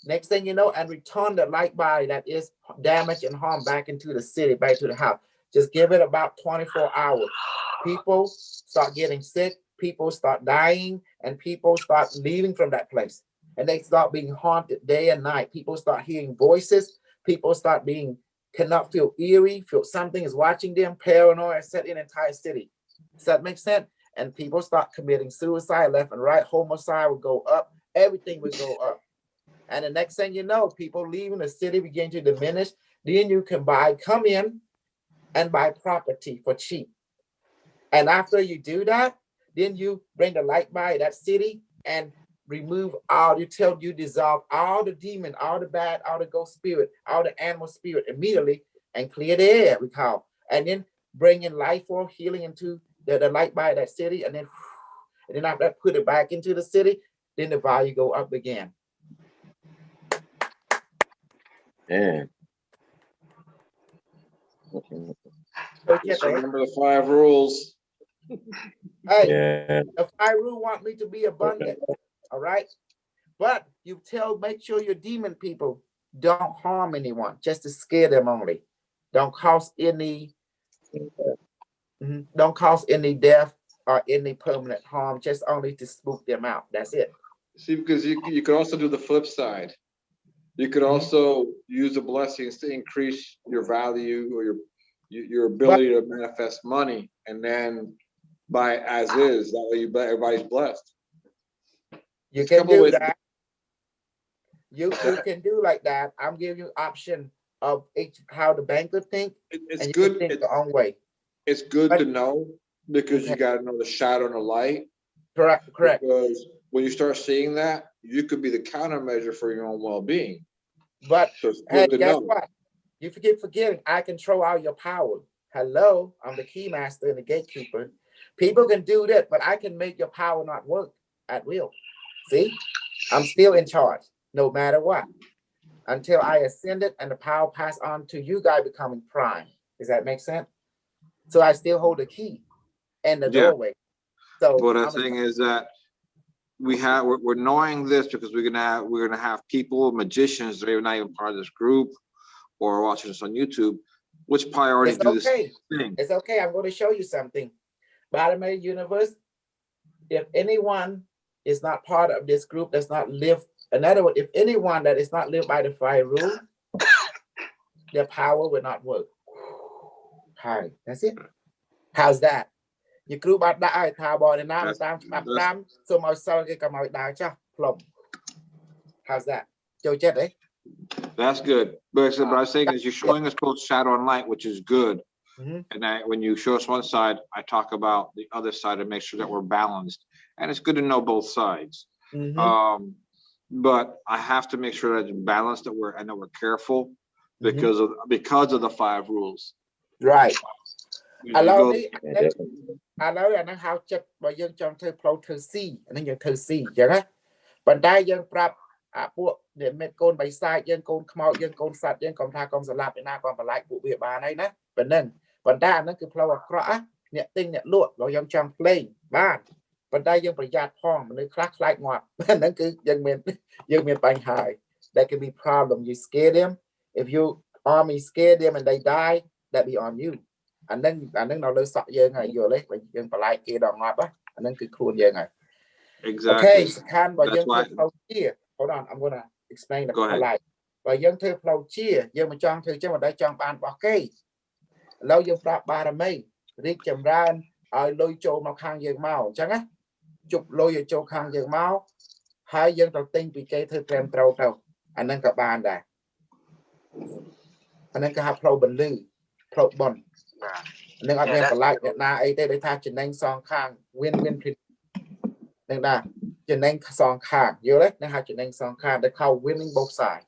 Next thing you know, and return the light body that is damaged and harmed back into the city, back to the house. Just give it about 24 hours. People start getting sick, people start dying, and people start leaving from that place. And they start being haunted day and night. People start hearing voices. People start cannot feel eerie, feel something is watching them, paranoia set in entire city. Does that make sense? And people start committing suicide left and right. Homicide will go up. Everything will go up. And the next thing you know, people leaving the city begin to diminish. Then you can come in and buy property for cheap. And after you do that, then you bring the light by that city and remove you dissolve all the demon, all the bad, all the ghost spirit, all the animal spirit immediately and clear the air, we call. And then bring in life for healing into the light by that city. And then after that, put it back into the city, then the value go up again. Yeah. Just remember the 5 rules. Hey, Yeah. the 5 rules want me to be abundant, all right? But make sure your demon people don't harm anyone, just to scare them only. Don't cause any death or any permanent harm, just only to spook them out. That's it. See, because you could also do the flip side. You could also use the blessings to increase your value or your ability to manifest money, and then buy as is. That way, everybody's blessed. You can do that. You can do like that. I'm giving you option of how the banker think, It's and you good. can think your own way. It's good But- to know because you Okay. got to know the shadow and the light. Correct. Because when you start seeing that, you could be the countermeasure for your own well-being. But So it's hey, good to guess know. what? You keep forgetting, I control all your power. Hello, I'm the key master and the gatekeeper. People can do that, but I can make your power not work at will. See, I'm still in charge, no matter what, until I ascend it and the power pass on to you guys becoming prime. Does that make sense? So I still hold the key and the Yeah. doorway. So But the thing is that we're knowing this because we're gonna have people, magicians, they're not even part of this group or watching us on YouTube, which probably already it's do this okay. thing. It's okay. I'm going to show you something. Bottom of the universe, if anyone is not part of this group, does not live, in other words, if anyone that is not live by the fire rule, their power will not work. Hi, that's it. How's that? You group about that I tabo and now time so my son can come out down plum. How's that? Joe Jet, eh? That's good. But what I'm saying is you're showing us both shadow and light, which is good. Mhm. And when you show us one side, I talk about the other side and make sure that we're balanced. And it's good to know both sides. Mhm. But I have to make sure that it's balanced, that we're careful Mhm. because of the 5 rules. Right. You Allow go- me. Yeah, definitely. I know how check by young John to flow to see and then you to see, yeah. But that young propពួកដែលមេកូនបិសាចយើងកូនខ្មោចយើងកូនសត្វយើងកុំថាកុំស្លាប់ឯណាកុំបន្លាចពួកវាបានហើយណាប៉ុណ្ណឹងប៉ុន្តែអាហ្នឹងគឺផ្លូវអាក្រក់អ្នកទិញអ្នកលក់របស់យើងចង់ផ្លេងបានប៉ុន្តែយើងប្រយ័ត្នផងមនុស្សខ្លះខ្លាចងាប់ហ្នឹងគឺយើងមានបញ្ហា that can be problem you scare them if you army scare them and they die that be on you អាហ្នឹងនៅលើសក់យើងហើយយល់ទេបើយើងបន្លាចគេដល់ងាប់អាហ្នឹងគឺខ្លួនយើងហើយ Exactly. Okay, so can by That's young why- flow cheer. Hold on, I'm gonna explain the Go ahead. polite. By young flow cheer, young mà chọn thử chứ mà đây chọn bàn bỏ cây. Lâu young flap ba mây, riết chầm ra ở lôi châu màu khang young màu chẳng á. Chụp lôi ở châu khang young màu. Hai young đầu tinh bị cây thử trem trâu trâu. Anh đang cả bàn đây. Anh đang cả hạt flow bình lư, flow bon. Anh đang ở young polite Việt Nam ấy đây để tha trên anh song khang win nên là trên anh song khang you đấy nên hai trên anh song khang they call winning both sides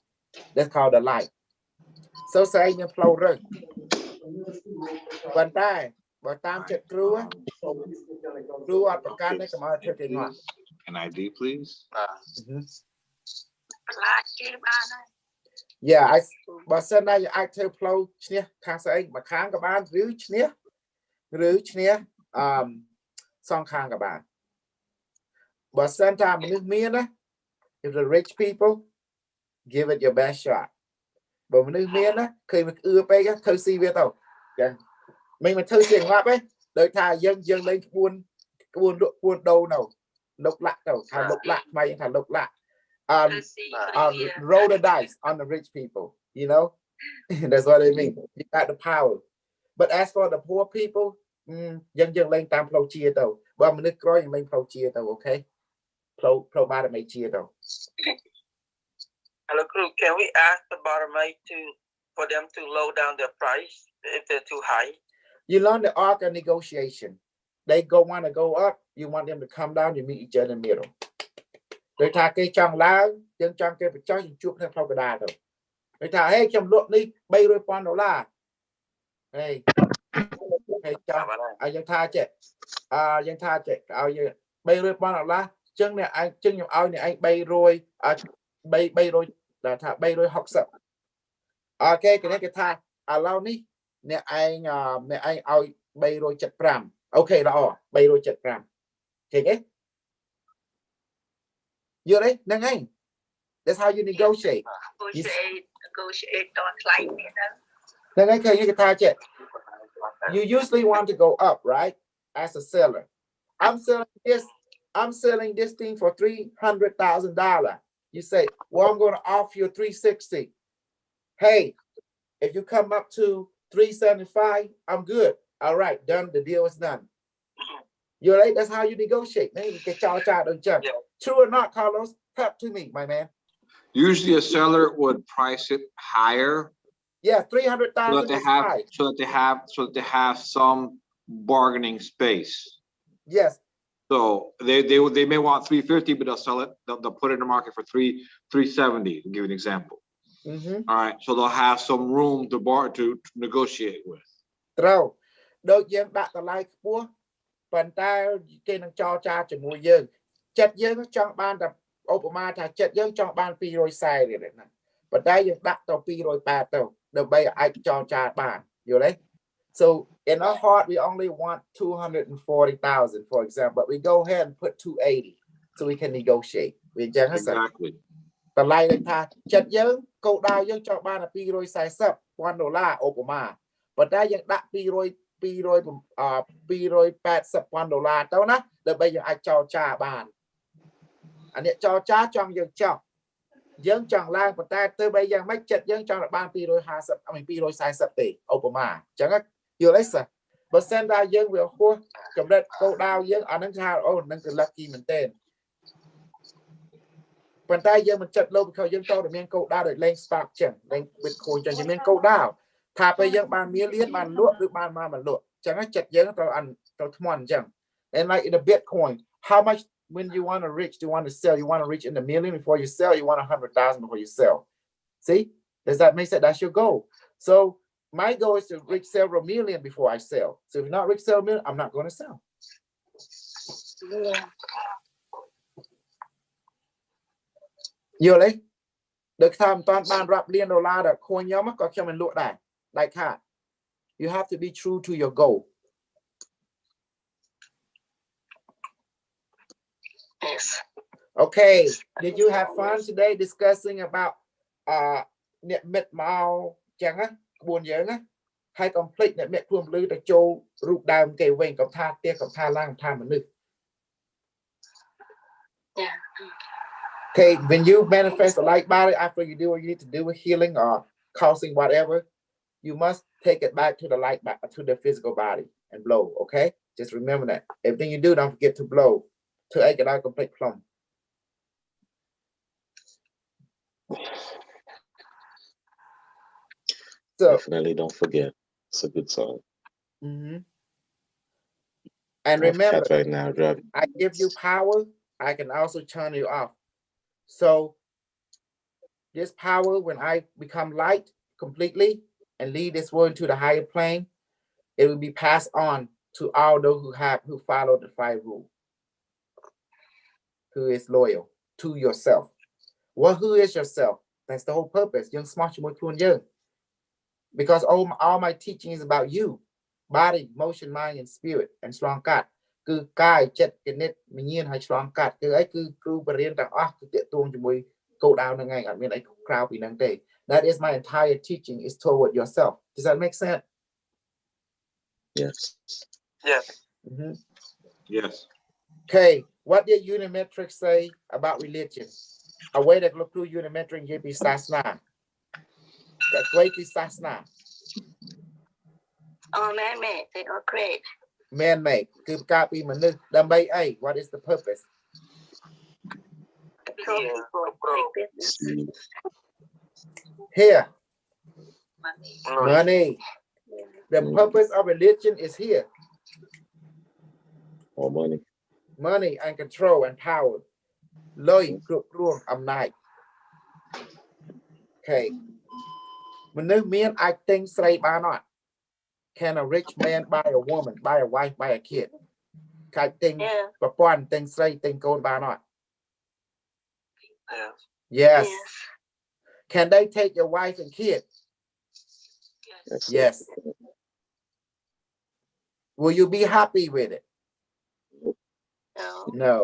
that's called the light so say như flow rồi vận tải bảo tam chết crew á crew ởประกันđấy cầm ở trên ngọn An ID, please. បន្លាចគេបានហើយ yeah I បើសិនណាអាចធ្វើ flow ឈ្នះខាងស្អីមួយខាងក៏បានឬឈ្នះសងខាងក៏បានបើសិនថាមនុស្សមានណា if the rich people give it your best shot បើមនុស្សមានណាឃើញវាអឿពេកធ្វើស៊ីវាទៅចឹងមិនមកធ្វើស៊ីងាប់ទេដោយថាយើងលេងក្បួនដូរនៅលុកលាក់ទៅថាលុកលាក់ថ្មីថាលុកលាក់ roll the dice on the rich people you know that's what I mean you got the power but as for the poor people យើងលេងតាមផ្លូវជាទៅបើមនុស្សក្រយើងលេងផ្លូវជាទៅអូខេផ្លូវបារមីជាទៅ Hello, crew. Can we ask the bottom-mate for them to lower down their price if they're too high? You learn the art of negotiation. They want to go up. You want them to come down. You meet each other in the middle. They talk cái chong lao, dân chong cái cho you chụp theo phao cái đà rồi. They talk hey chong look đi $300. Hey chong, dân tha chết, dân tha chết, $300. Chân này anh chân nhập ao này anh bay rồi là thà bay rồi học sợ. Ok cái này cái tha, lao ní. Nè anh ao bay rồi chật pram. Ok đó, bay rồi chật pram. Okay nhé. You đấy, nâng anh. That's how you negotiate. negotiate តថ្លៃទៀតទៅ Nâng anh cái tha chết. You usually want to go up, right? As a seller. I'm selling this thing for $300,000. You say, well, I'm going to offer you $360,000. Hey, if you come up to $375,000, I'm good. All right, done. The deal is done. You're right. That's how you negotiate, man. You get y'all don't jump. True or not, Carlos? Talk to me, my man. Usually a seller would price it higher Yeah, so 300,000 that is high. so that they have some bargaining space. Yes. So they may want 350, but they'll sell it. They'll put it in the market for 370. To give you an example. Mm-hmm. All right, so they'll have some room to negotiate with. ត្រូវដូចយើងដាក់តម្លៃខ្ពស់ប៉ុន្តែគេនឹងចរចាជាមួយយើងចិត្តយើងចង់បានតែឧបមាថាចិត្តយើងចង់បាន240រៀលណាប៉ុន្តែយើងដាក់ទៅ280ទៅដើម្បីអាចចរចាបានយល់ទេ So in our heart we only want 240,000 for example, but we go ahead and put 280 so we can negotiate វាអញ្ចឹងហ៎ Exactly. តម្លៃលេខថាចិត្តយើងគោលដៅយើងចង់បានតែ$240,000ឧបមាប៉ុន្តែយើងដាក់$280,000ទៅណាដើម្បីយើងអាចចរចាបានអានេះចរចាចង់យើងចង់ឡើងប៉ុន្តែទៅបីយ៉ាងម៉េចចិត្តយើងចង់បាន240ទេឧបមាអញ្ចឹងយល់ទេសិស្សបើសិនតែយើងវាហួសកម្រិតគោលដៅយើងអានឹងថាអូនឹងគឺ lucky មែនទេប៉ុន្តែយើងមិនចិត្តលោភbecauseយើងតតែមានគោលដៅដូចលេង stock ចឹងលេង Bitcoin ចឹងយើងមានគោលដៅថាពេលយើងបានមានលៀនបានលក់ឬបានមកមិនលក់ចឹងចិត្តយើងទៅថ្មន់ចឹង and like in the Bitcoin how much when you want to reach you want to sell you want to reach in the million before you sell you want 100,000 before you sell see does that make sense that's your goal so my goal is to reach several million before I sell so if not reach several million I'm not going to sell you like ដឹកថាមិនតាន់បានរាប់លានដុល្លារដល់ខូនខ្ញុំក៏ខ្ញុំមិនលក់ដែរ like that you have to be true to your goal Yes. okay did you have fun today discussing about អ្នកមិត្តមកចឹងណាក្បួនយើងណាហើយកុំភ្លេចអ្នកអ្នកខ្លួនលឺទៅចូលរូបដើមគេវិញកុំថាផ្ទះកុំថាឡើងកុំថាមនុស្ស Yeah. Okay, when you manifest a light body after you do what you need to do with healing or causing whatever, you must take it back to the light to the physical body and blow. Okay, just remember that. Everything you do, don't forget to blow to make it out complete plumb. So Definitely don't forget. It's a good song. and I have remember, cat right now driving. I give you power. I can also turn you off. So this power, when I become light completely and lead this world into the higher plane, it will be passed on to all those who follow the 5 rule, who is loyal to yourself. Well, who is yourself? That's the whole purpose. Because all my teaching is about you, body, motion, mind, and spirit, and strong God. គឺកាយចិត្តគណិតវិញ្ញាណហើយឆ្លងកាត់គឺអីគឺគ្រូបរិញ្ញាទាំងអស់គឺតេតួងជាមួយគោលដៅហ្នឹងឯងអត់មានអីក្រៅពីហ្នឹងទេ That is my entire teaching is toward yourself. Does that make sense? Yes. Yes. Yes. Okay, what did Unimetrix say about religion? A way that look through Unimetrix និយាយពីសាសនាតែអ្វីគឺសាសនា Oh, man-made. They are great. Man made គឺបង្កើតពីមនុស្សដើម្បីអី What is the purpose? Control people. Make business. Here, Money. money. The purpose of religion is here. More money. Money and control and power. លុយគ្រប់គ្រងអំណាច Okay. មនុស្សមានអាចទិញស្រីបានអត់ Can a rich man buy a woman, buy a wife, buy a kid? កាច់ទិញប្រព័ន្ធទិញស្រីទិញកូនបានអត់ Yes. Can they take your wife and kid? Yes. Will you be happy with it? No.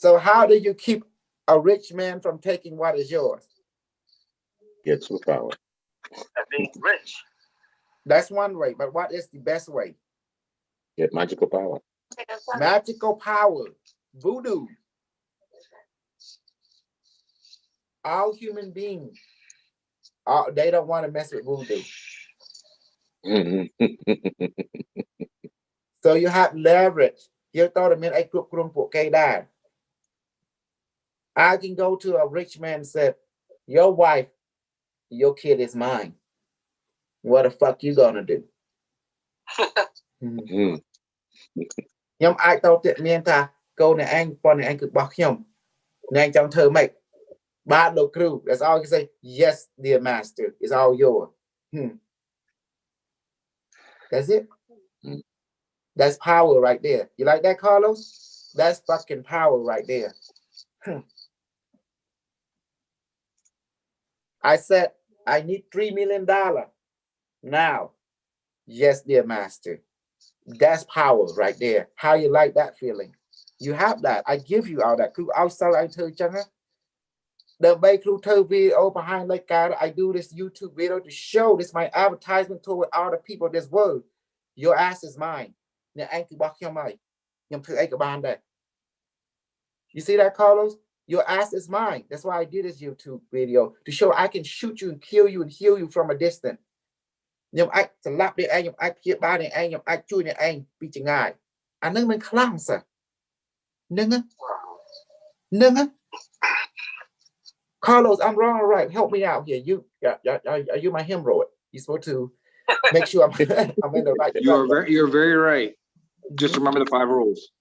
So how do you keep a rich man from taking what is yours? Get some power. Being rich. That's one way, but what is the best way? Get magical power. Magical power. Voodoo. All human beings, they don't want to mess with voodoo. So you have leverage. You thought I mean I could that. I can go to a rich man and say, your wife your kid is mine. What the fuck you gonna do? Nhưng ai tao tiện miên ta câu này anh con này anh cứ bọc nhom này anh trong thơ mày ba đồ crew. That's all you say. Yes, dear master, it's all yours. That's it. That's power right there. You like that, Carlos? That's fucking power right there. I said I need $3 million now. Yes, dear master. That's power right there. How you like that feeling? You have that. I give you all that. Outside I tell you, the bay crew video behind like God. I do this YouTube video to show this my advertisement toward all the people of this world. Your ass is mine. You see that, Carlos? Your ass is mine. That's why I did this YouTube video to show I can shoot you and kill you and heal you from a distance. Nhưng ai sẽ lắp đi anh, nhưng ai kia ba này anh, nhưng ai chui này anh bị chừng ngại. Anh nâng mình khlang sao? Nâng á. Carlos, I'm wrong or right? Help me out here. Are you my hemorrhoid? You're supposed to make sure I'm in the right. You're very right. Just remember the 5 rules.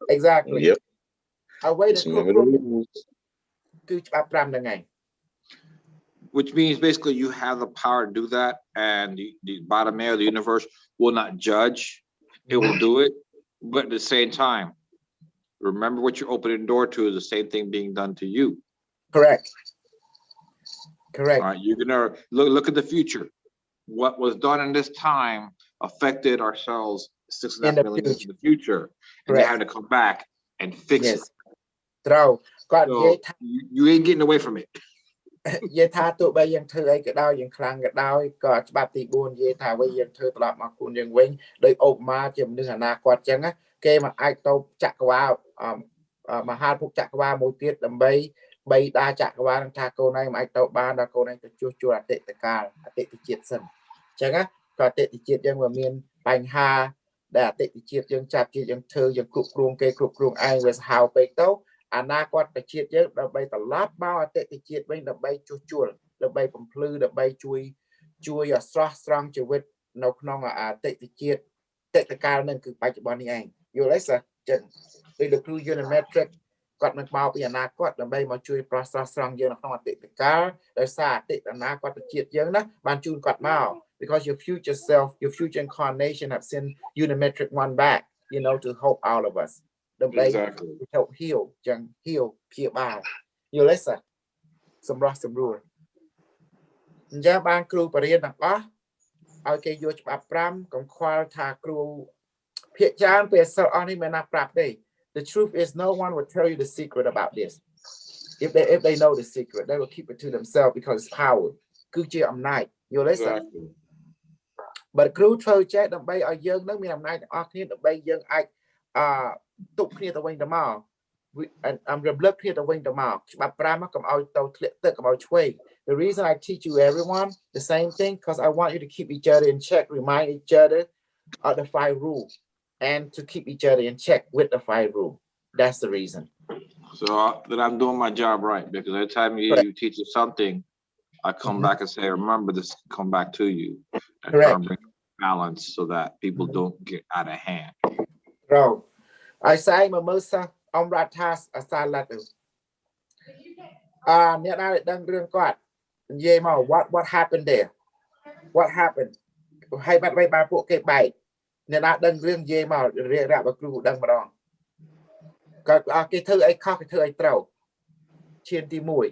Exactly. Yep. I waited for Which means basically you have the power to do that, and the bottom layer of the universe will not judge. It will do it, but at the same time, remember what you're opening the door to is the same thing being done to you. Correct. All right, you're gonna look at the future. What was done in this time affected ourselves 6.5 million years in the future, and they have to come back and fix it. So you ain't getting away from it. Ye tha tụ bay yang thơ ấy cái đau yang khlang cái đau có bạp tị buồn ye thà bay yang thơ tập mà cuốn yang wing đời ốp ma chìm nương hà na quạt chăng á kê mà ai tàu chặt qua mà hai phục chặt qua một tiết đầm bay đa chặt qua đang tha câu này mà ai tàu ba đa câu này chua chua là tệ cả tệ triệt sân chăng á có tệ triệt yang mà miền bành hà đã tệ triệt yang chặt triệt yang thơ yang cục ruộng ai về hào bay tàu anh na quạt cái chiết chứ đập bay tạt lát bao tệ cái chiết bay đập bay chua đập bay bầm phư đập bay chui strong chua vết nấu nong tệ cái chiết tệ cái cao nên cứ bay chụp bắn đi anh vô lấy sao chừng đây được lưu Unimetrix quạt mình bao bây giờ na quạt đập bay mà chui strong vô nó không tệ cái cao đời xa tệ là na quạt cái chiết chứ đó ban chun quạt mau because your future self, your future incarnation have sent Unimetrix one back, you know, to help all of us. Exactly. To help heal, heal bao. You listen. Some rule. Ja ban crew barian đằng đó. Okay, you chụp pram công khoa tha crew. Piet chan pe so on him na prap day. The truth is no one will tell you the secret about this. If they know the secret, they will keep it to themselves because it's power. Cứ chia âm night. You listen. Exactly. But crew chơi chết đằng bay ở dương nước mi âm night ở kia đằng bay dương ai tụt kia tàu wing the mall. I'm blood here the wing the mall. The reason I teach you everyone the same thing because I want you to keep each other in check, remind each other of the 5 rules, and to keep each other in check with the 5 rules. That's the reason. So that I'm doing my job right, because every time you teach us something, I come back and say, remember this, come back to you, and try to bring balance so that people don't get out of hand. Bro, I say my most ông ra task a xa là từ nhà đã đăng rương quạt dê mà what happened there, what happened hay bắt bay ba bộ cái bài nhà đã đăng rương dê mà rê ra và crew đăng mà đòn cái thư ấy khóc cái thư ấy trâu trên tí mùi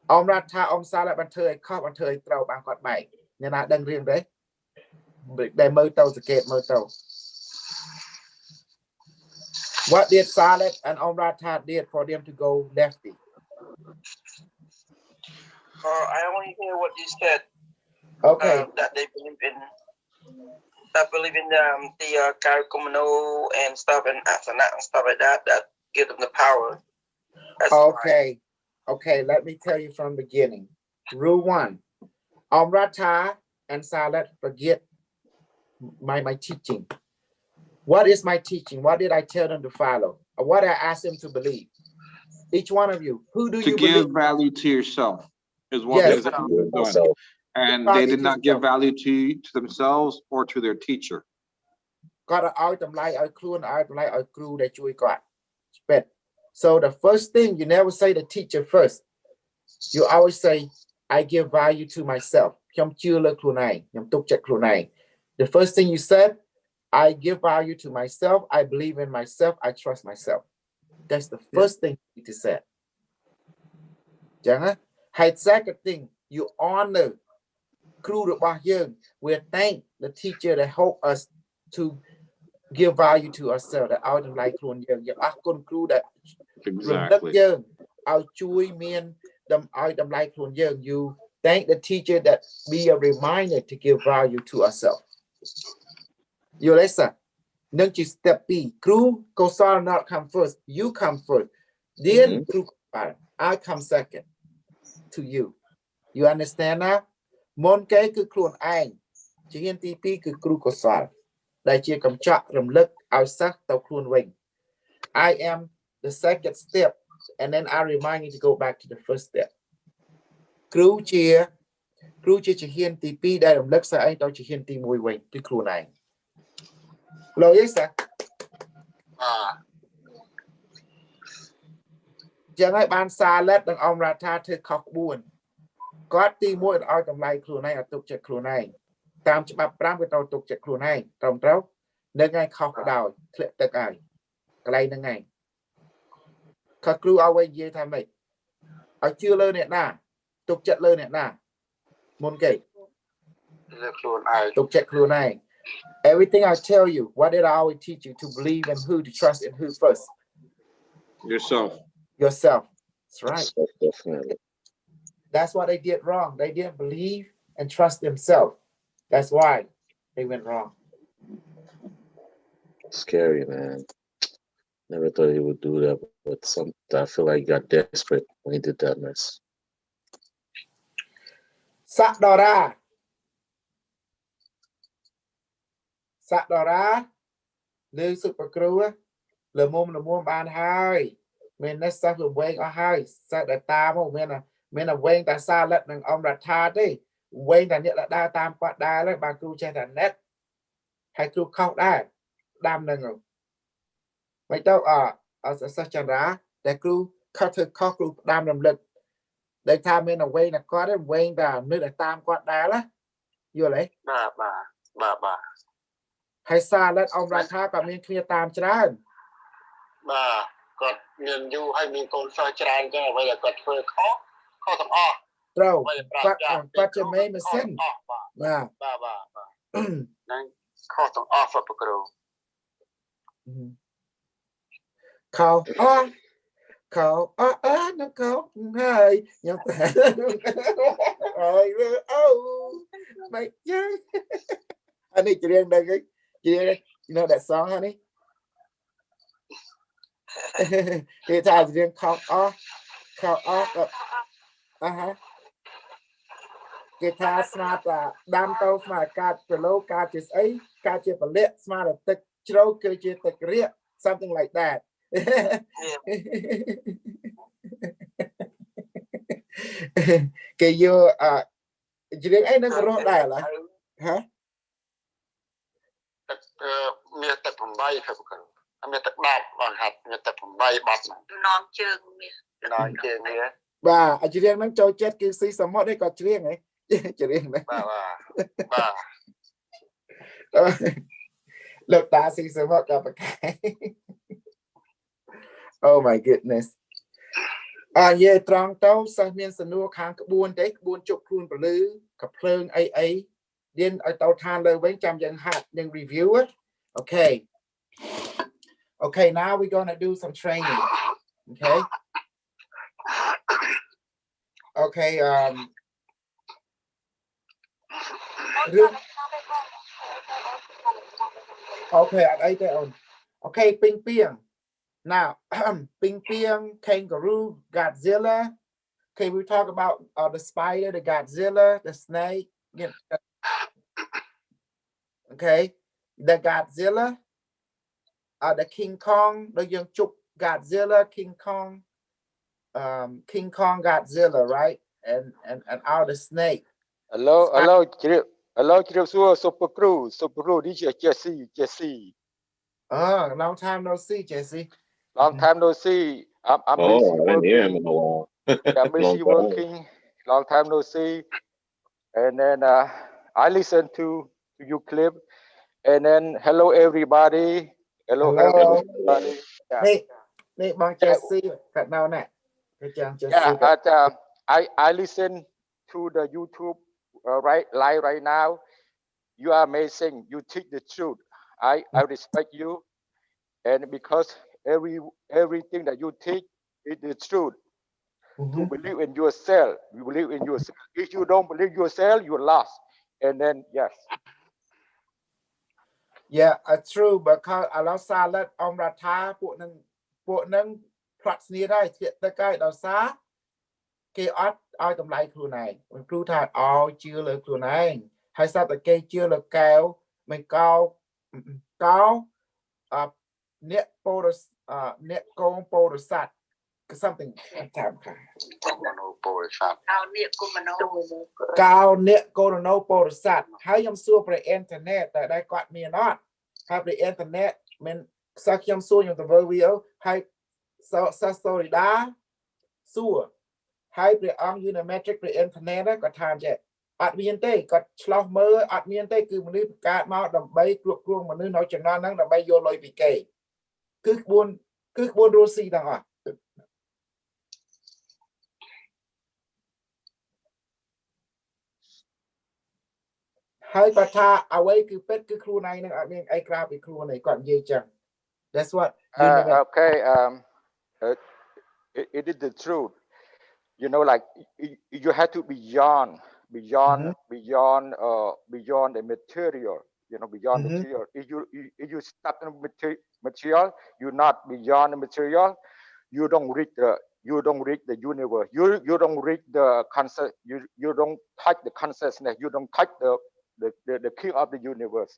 ông ra tha ông xa lại bàn thư ấy khóc bàn thư ấy trâu bằng quạt bài nhà đã đăng rương đấy để mơ tàu sự kiện mơ tàu. What did Salet and Omrata did for them to go lefty? I only hear what you said. Okay. That they believe in the Karakumano and stuff and Asana and stuff like that. That give them the power. That's okay. Fine. Okay. Let me tell you from the beginning. Rule 1: Omrata and Salet forget my teaching. What is my teaching? What did I tell them to follow? Or what I asked them to believe? Each one of you, who do you believe? To give value to yourself. is one Yes. thing that people are doing. Myself. And Value they did to not give self. value to themselves or to their teacher. Got out them like I clue and out like I crew that you got. So the first thing, you never say the teacher first. You always say, I give value to myself. The first thing you said, I give value to myself. I believe in myself. I trust myself. That's the first thing you need to say. Second thing, you honor crew about you. We thank the teacher that help us to give value to ourselves. That out of like crew that Exactly. our chui mean them out of like you thank the teacher that be a reminder to give value to ourselves. You listen. Nâng chỉ step B, crew Kosar not come first, you come first. Then crew I come second to you. You understand now? Môn kế cứ khuôn anh, chỉ hiên tí pi cứ crew Kosar. Đại chia cầm chọn rầm lực áo sắc tàu khuôn wing. I am the second step, and then I remind you to go back to the first step. Crew chia chỉ hiên tí pi đại rầm lực sa anh tàu chỉ hiên tí mùi wing, tí khuôn anh. Lỗi ấy sao? Chẳng ai ban xa lết đằng ông ra tha thư khóc buồn. Có tí mũi ở trong lại khuôn này ở tục chạy khuôn này. Tam chấp bạp rám cái tàu tục chạy khuôn này. Trong trâu. Nâng ngay khóc ở đào. Thịa tất ai. Cái này nâng ngay. Khá kru ở quay dê tham mày. Ở chưa lơ nè nà. Tục chạy lơ nè nà. Môn kể. Tục chạy khuôn này. Everything I tell you, what did I always teach you? To believe in who, to trust in who first? Yourself. Yourself. That's right. Definitely. That's what they did wrong. They didn't believe and trust themselves. That's why they went wrong. Scary, man. Never thought he would do that, but I feel like he got desperate when he did that mess. Sakdora. Sakdora. Lưu super crew. Le mum ban high. Mình nó sao được quen ở hai sao để ta mà mình là quen ta sao lật đằng ông là tha đi quen ta nhận là đa tam quạt đa đấy bà cứu trên thành net hay cứu không đa đam đằng rồi mấy đâu ở sao chẳng ra để cứu khắc thực khắc cứu đam làm lực để tha mình là quen là có đấy quen ta nơi là tam quạt đa đó vừa lấy bà hay sao lật ông là tha cả mình kia tam chán bà còn miền du hay miền cồn soi tràn cho bây giờ còn phơi khó thằng đâu quạt cho mấy mà xin bà nên khó thằng phải bực rồi khâu nó khâu hơi nhưng rồi mày chứ honey chị riêng đây cái chị riêng đây you know that song honey thì ta riêng khâu guitar smart đam tàu smart card below card is a card is a lit smart tech chro cơ chế tech riết something like that. Cái vô chỉ đến ấy nó có rõ đại là hả? Miền Tây Phẩm Bay phải không? Miền Tây Đạp bằng hạt miền Tây Phẩm Bay bát non chương non chương này bà chỉ riêng nó cho chết cái xí sầm mót đấy còn chỉ riêng ấy chỉ riêng đấy bà lực ta xí sầm mót gặp cái oh my goodness yeah trong tàu sang miền sân nua khang cái buôn chụp khuôn bờ lư cặp phơi ấy điên ở tàu than lời với trăm dân hạt nhưng review it okay now we're gonna do some training okay okay at ấy đây okay ping piang now ping piang kangaroo Godzilla okay we talk about the spider the Godzilla the snake okay the Godzilla the King Kong the young chuk Godzilla King Kong Godzilla right and all the snake. Hello, Super Crew, DJ Jesse. Oh, long time no see, Jesse. Long time no see. I'm busy Oh, I didn't hear him working. in a while. I'm busy Long time. working. Long time no see. And then I listen to your clip. And then hello everybody. Hello Hello. everybody. Yeah. Nate bang Yeah. Jesse. Cut now net. Jesse. Yeah. I listen to the YouTube right now. You are amazing. You teach the truth. I respect you. And because everything that you teach is the truth. To believe in yourself, you believe in yourself. If you don't believe yourself, you're lost. And then yes. Yeah, true. Because a lot salad on rata put nang plots nearได้แต่ใกล้ដល់សារគេអត់ឲ្យតម្លៃខ្លួនឯងមិនគ្រូថាឲ្យជឿលើខ្លួនឯងហើយសត្វតែគេជឿលើកែវមិនកោអ្នកពោរអ្នកកងពោរស័ព្ទ something តាមខាកោអ្នកកុំណោពោរស័ព្ទហើយខ្ញុំសួរព្រះអ៊ីនធឺណិតតែដែរគាត់មានអត់ហើយព្រះអ៊ីនធឺណិតមិនសាខ្ញុំសួរខ្ញុំទៅមើលវីដេអូហើយសាស្តូរីដាសួរហើយព្រះអង្គ Unimetrix ព្រះអ៊ីនធឺណិតគាត់ថាចេះអត់មានទេគាត់ឆ្លោះមើលអត់មានទេគឺមនុស្សបង្កើតមកដើម្បីគ្រប់គ្រងមនុស្សនៅចំណន់ហ្នឹងដើម្បីយកលុយពីគេគឺក្បួនរស់ស៊ីទាំងអស់ហើយគាត់ថាអ្វីគឺពិតគឺខ្លួនឯងនឹងអត់មានអីក្រៅពីខ្លួនឯងគាត់និយាយចឹង That's what okay it is the truth. You know, like you have to beyond the material. You know, beyond material. If you start the material, you're not beyond the material. You don't reach the universe. You don't reach the concept. You don't touch the consciousness. You don't touch the king of the universe.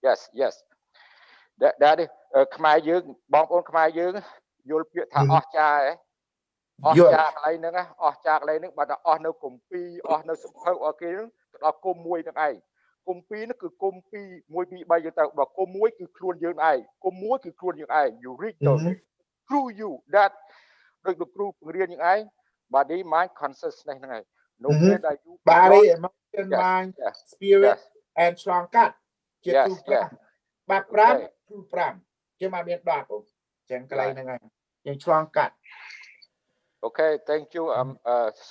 Yes. That is ខ្មែរយើងបងប្អូនខ្មែរយើងយល់ពាក្យថាអស្ចារ្យ អស្ចារ្យកន្លែងហ្នឹងអស្ចារ្យកន្លែងហ្នឹងបើថាអស់នៅគម្ពីរអស់នៅសភៅអស់គេហ្នឹងទៅដល់គុំមួយហ្នឹងឯងគុំពីរហ្នឹងគឺគុំពីរ1 2 3យើងទៅបើគុំមួយគឺខ្លួនយើងឯងគុំមួយគឺខ្លួនយើងឯង you read through you that ដូចលោកគ្រូបង្រៀនយើងឯង body mind consciousness ហ្នឹងឯង no matter that you body emotion mind spirit and ឆ្លងកាត់ជាទូ5បាត់5គឺ5ជាមកមាន10អូចឹងកន្លែងហ្នឹងហើយយើងឆ្លងកាត់ Okay, thank you. I'm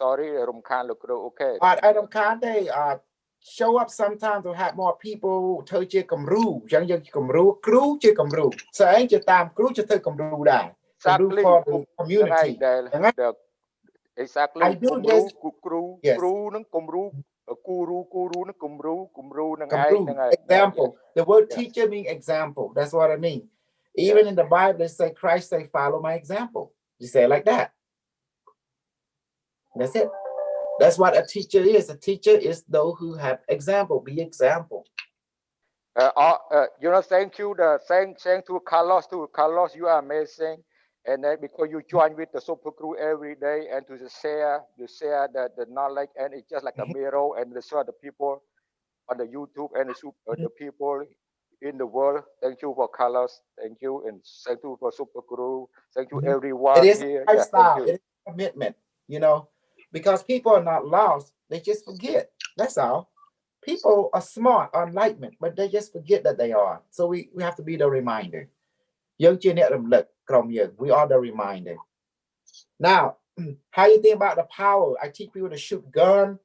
sorry, Rumkhan Lokro. Okay. I don't can't they show up sometimes to have more people ធ្វើជាគំរូចឹងយើងគំរូគ្រូជាគំរូស្អីជាតាមគ្រូជាធ្វើគំរូដែរគំរូ for the community exactly គំរូគ្រូនឹងគំរូគូរូនឹងគំរូនឹងឯងហ្នឹងហើយ example the word teacher mean example that's what I mean even in the Bible they say Christ say follow my example you say it like that. That's it. That's what a teacher is. A teacher is those who have example. Be example. You know, thank you. Thank to Carlos. You are amazing. And then because you join with the Super Crew every day and to share the knowledge, and it's just like a mirror and to show the people on the YouTube and the people in the world. Thank you for Carlos. Thank you, and thank you for Super Crew. Thank you everyone it is here. A lifestyle. It is a commitment. You know. Because people are not lost, they just forget. That's all. People are smart, are enlightenment, but they just forget that they are. So we have to be the reminder. We are the reminder. Now, how you think about the power? I teach people to shoot gun.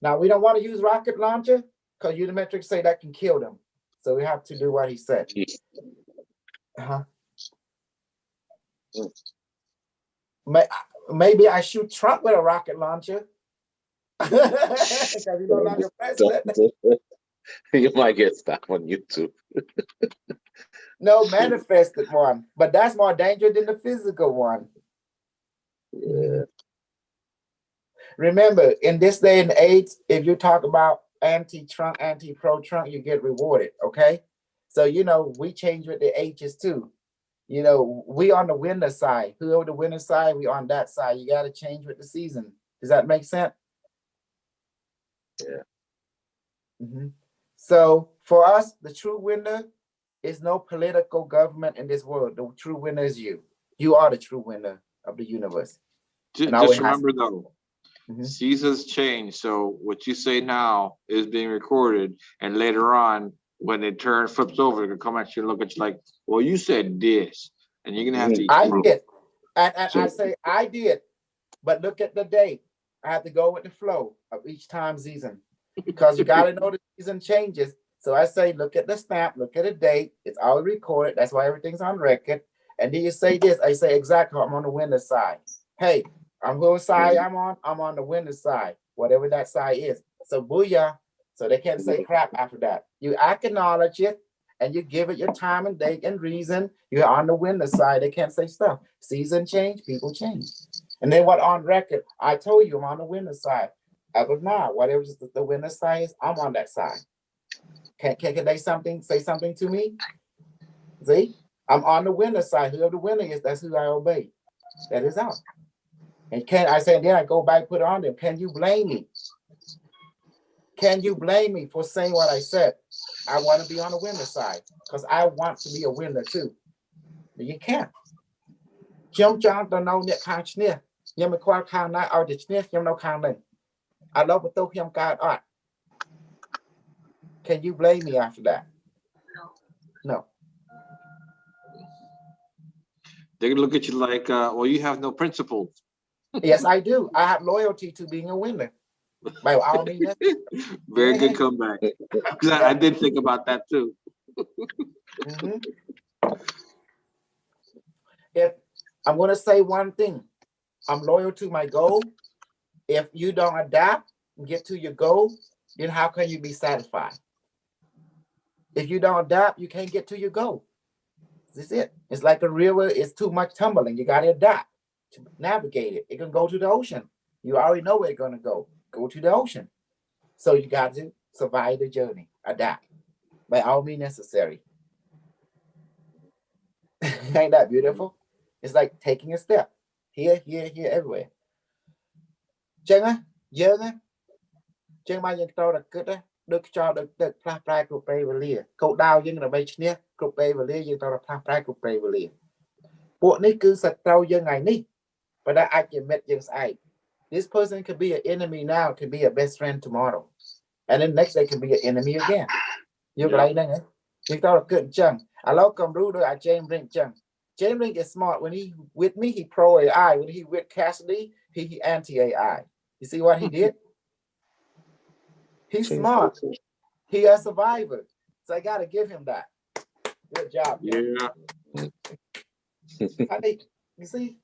Now, we don't want to use rocket launcher because Unimetrix say that can kill them. So we have to do what he said. Maybe I shoot Trump with a rocket launcher. Because he's no longer president. You might get stuck on YouTube. No, manifested one. But that's more dangerous than the physical one. Yeah. Remember, in this day and age, if you talk about anti-Trump, anti-pro-Trump, you get rewarded, okay? So, you know, we change with the ages too. You know, we on the winner side. Whoever the winner side, we on that side. You got to change with the season. Does that make sense? Yeah. So for us, the true winner is no political government in this world. The true winner is you. You are the true winner of the universe. Just remember though, seasons change. So what you say now is being recorded, and later on, when it flips over, it can come at you and look at you like, well, you said this, and you're gonna have to. I did, and I say I did, but look at the date. I have to go with the flow of each time season, because you got to know the season changes. So I say, look at the stamp, look at the date. It's all recorded. That's why everything's on record. And then you say this. I say exactly. I'm on the winner side. Hey, I'm whose side I'm on. I'm on the winner side, whatever that side is. So booyah. So they can't say crap after that. You acknowledge it and you give it your time and date and reason. You're on the winner side. They can't say stuff. Season change, people change. And then what on record? I told you I'm on the winner side. As of now, whatever the winner side is, I'm on that side. Can they say something to me? See, I'm on the winner side. Whoever the winner is, that's who I obey. That is out. And then I go back, put it on them. Can you blame me? Can you blame me for saying what I said? I want to be on the winner side because I want to be a winner too. But you can't. Jim John don't know that kind of you may call kind of or the sniff, you know kind of. I love what though him God art. Can you blame me after that? No. They're gonna look at you like, well, you have no principles. Yes, I do. I have loyalty to being a winner. By all means. Very good comeback. Because I did think about that too. If I'm going to say one thing, I'm loyal to my goal. If you don't adapt and get to your goal, then how can you be satisfied? If you don't adapt, you can't get to your goal. This is it. It's like a river. It's too much tumbling. You got to adapt to navigate it. It can go to the ocean. You already know where it's going to go. Go to the ocean. So you got to survive the journey. Adapt. By all means necessary. Ain't that beautiful? It's like taking a step. Here, everywhere. Chân á, dương á. Chân mai dân tao là cứt á. Được cho được pha prai của pray và lia. Cậu đào dân là bay chnia. Của pray và lia dân tao là pha prai của pray và lia. Bộ ní cứ sạch tao dân ngày ní. But I can met dân sai. This person could be an enemy now, could be a best friend tomorrow. And then next day could be an enemy again. You like that? You thought a good chunk. I love come ruder at James Rink chunk. James Rink is smart. When he with me, he pro AI. When he with Cassidy, he anti AI. You see what he did? He's smart. He a survivor. So I gotta give him that. Good job. Yeah. I think you see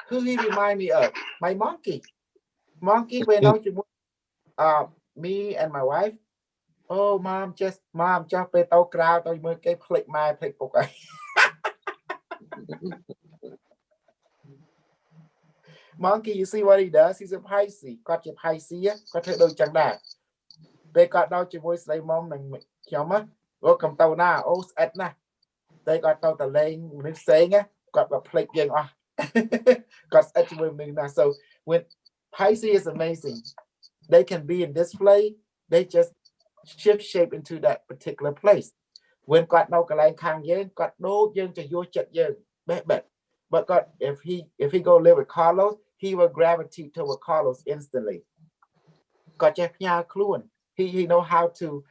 who he remind me of? My monkey. Monkey when me and my wife. Oh, mom, just pay tao crowd tao mới cái click my click okay. Monkey, you see what he does? He's a Pisces. Got your Pisces, got to do chẳng đà. They got down your voice like mom and choma. Welcome tao na, oh at na. They got tao the lane when saying got a plate gang off. Got at your women now. So when Pisces is amazing, they can be in display, they just shift shape into that particular place. When got no line kang yen, got no yen to your chat yen. But God, if he go live with Carlos, he will gravitate toward Carlos instantly. Got your clue. He know how to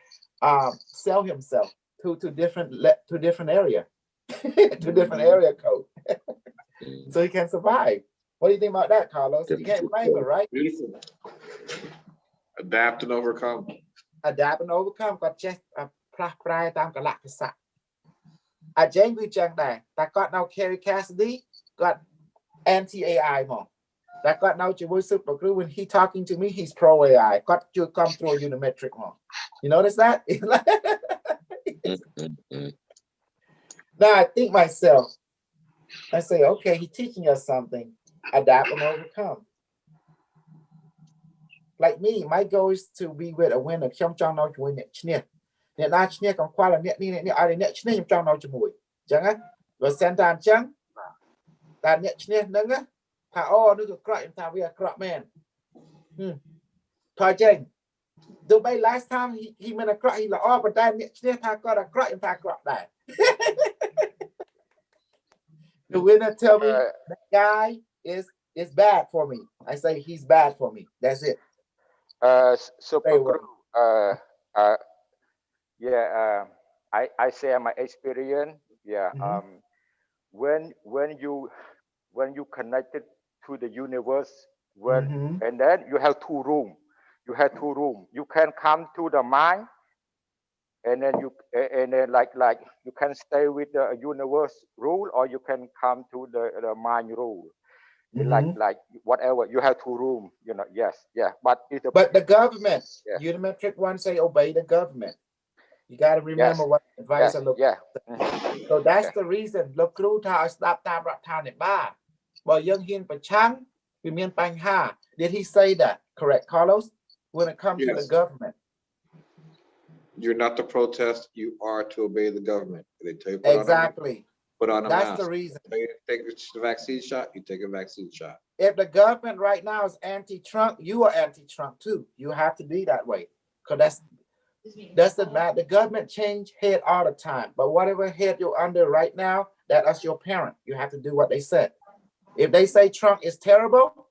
sell himself to different area, to different area code, so he can survive. What do you think about that, Carlos? You can't blame him, right? Beautiful. Adapt and overcome. Adapt and overcome. Got just pride tam cả lạc sạ. James we chẳng đài. Ta got now Carrie Cassidy got anti AI more. That got now your voice up when he talking to me, he's pro AI. Got you come through Unimetrix more. You notice that? Now I think myself, I say, okay, he's teaching us something. Adapt and overcome. Like me, my goal is to be with a winner. Trong trong nói chuyện net. Net na chnia còn qua là net ni net ai net chnia trong trong nói chuyện mùi. Chẳng á. rồi sen tan chăng ta nhẹ nhẹ nâng á thà ô nó được cọ thà bây giờ cọ man thôi chênh tụi bay last time he made a cọ he là ô but ta nhẹ nhẹ thà có là cọ thà cọ đại the winner tell me that guy is bad for me. I say he's bad for me. That's it. Super Say Guru, yeah, I share my experience. Yeah, when you connected to the universe, and then you have two room. You have two room. You can come to the mind, and then like you can stay with the universe rule, or you can come to the mind rule. Like whatever, you have two room, you know. Yes, yeah, but the government, Unimetrix one say obey the government. You got to remember what advice I look. So that's the reason. Look through how I stop time right time at bar. But young hin per chang, we mean bang ha. Did he say that? Correct, Carlos? When it comes to the government. You're not to protest, you are to obey the government. They tell you exactly. Put on a That's mask. the reason. Take the vaccine shot, you take a vaccine shot. If the government right now is anti-Trump, you are anti-Trump too. You have to be that way. Because that's the matter. The government change head all the time. But whatever head you're under right now, that's your parent. You have to do what they said. If they say Trump is terrible,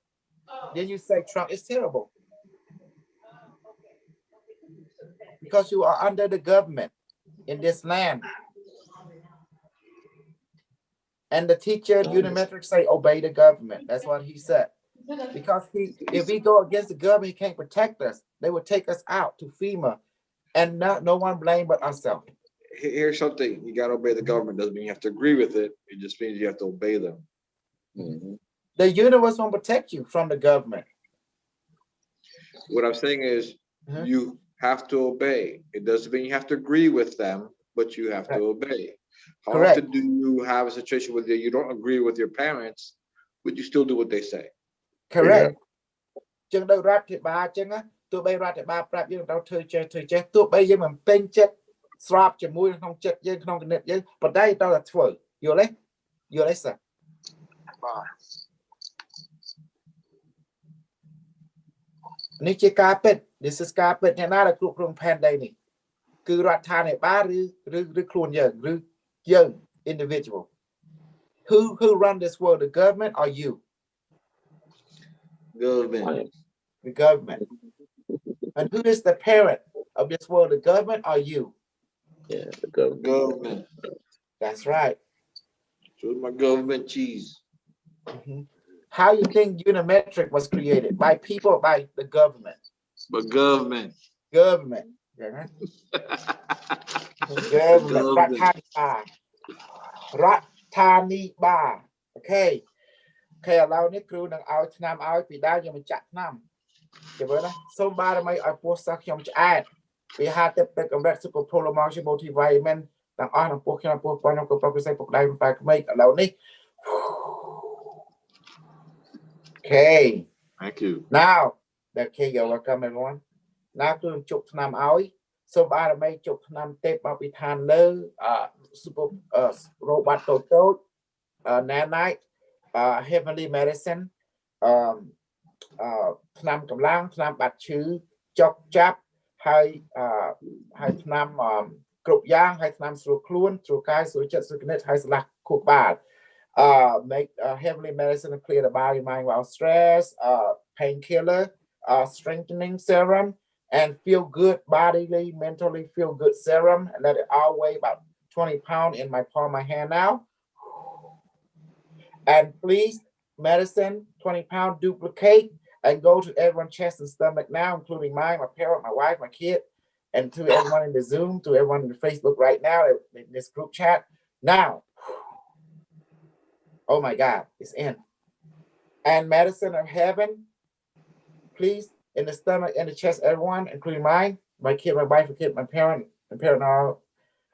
then you say Trump is terrible. Because you are under the government in this land. And the teacher, Unimetrix, say obey the government. That's what he said. Because if we go against the government, he can't protect us. They would take us out to FEMA. And no one blame but ourselves. Here's something. You got to obey the government. Doesn't mean you have to agree with it. It just means you have to obey them. The universe won't protect you from the government. What I'm saying is you have to obey. It doesn't mean you have to agree with them, but you have to obey. How often do you have a situation where you don't agree with your parents, but you still do what they say? Correct. Chừng đâu rap thì ba chừng á, tụi bay rap thì ba rap nhưng đâu chơi chơi tụi bay nhưng mà tên chết swap cho mũi không chết nhưng không cái net nhưng but đây tao là thổi vô lấy sao? Ní chỉ carpet, this is carpet nhà nào là cục rong pen đây nè, cứ rap thà này ba rư khuôn giờ individual. Who run this world? The government or you? Government. The government. And who is the parent of this world? The government or you? Yeah, the government. That's right. So my government cheese. How you think Unimetrix was created? By people or by the government? But government. Government. Government. Ratani ba. Okay. Okay, allow me crew nang out nam out pi da nhưng mà chặt nam. Chứ vậy đó. Số ba mấy ở post sắc trong chat. Vì hai tiếp tục công việc super promotion motivation đang on ở post trong post quan trong công việc xây phục đây phải mấy allow đi. Okay. Thank you. Now, okay, you're welcome everyone. Now crew chụp nam out. Số ba mấy chụp nam tép bao pi than lơ super robot toto nanite heavenly medicine ថ្នាំកម្លាំងថ្នាំបាត់ឈឺចុកចាប់ហើយថ្នាំគ្រប់យ៉ាងហើយថ្នាំស្រួលខ្លួនស្រួលកាយស្រួលចិត្តស្រួលគំនិតហើយស្លាស់ខួរក្បាល make heavenly medicine to clear the body mind while stress painkiller strengthening serum and feel good bodily mentally feel good serum and let it all weigh about 20 pounds in my palm of my hand now. And please, medicine, 20 pound duplicate and go to everyone's chest and stomach now, including mine, my parent, my wife, my kid, and to everyone in the Zoom, to everyone in the Facebook right now, in this group chat. Now, oh my God, it's in. And medicine of heaven, please, in the stomach, in the chest, everyone, including mine, my kid, my wife, my kid, my parent, all,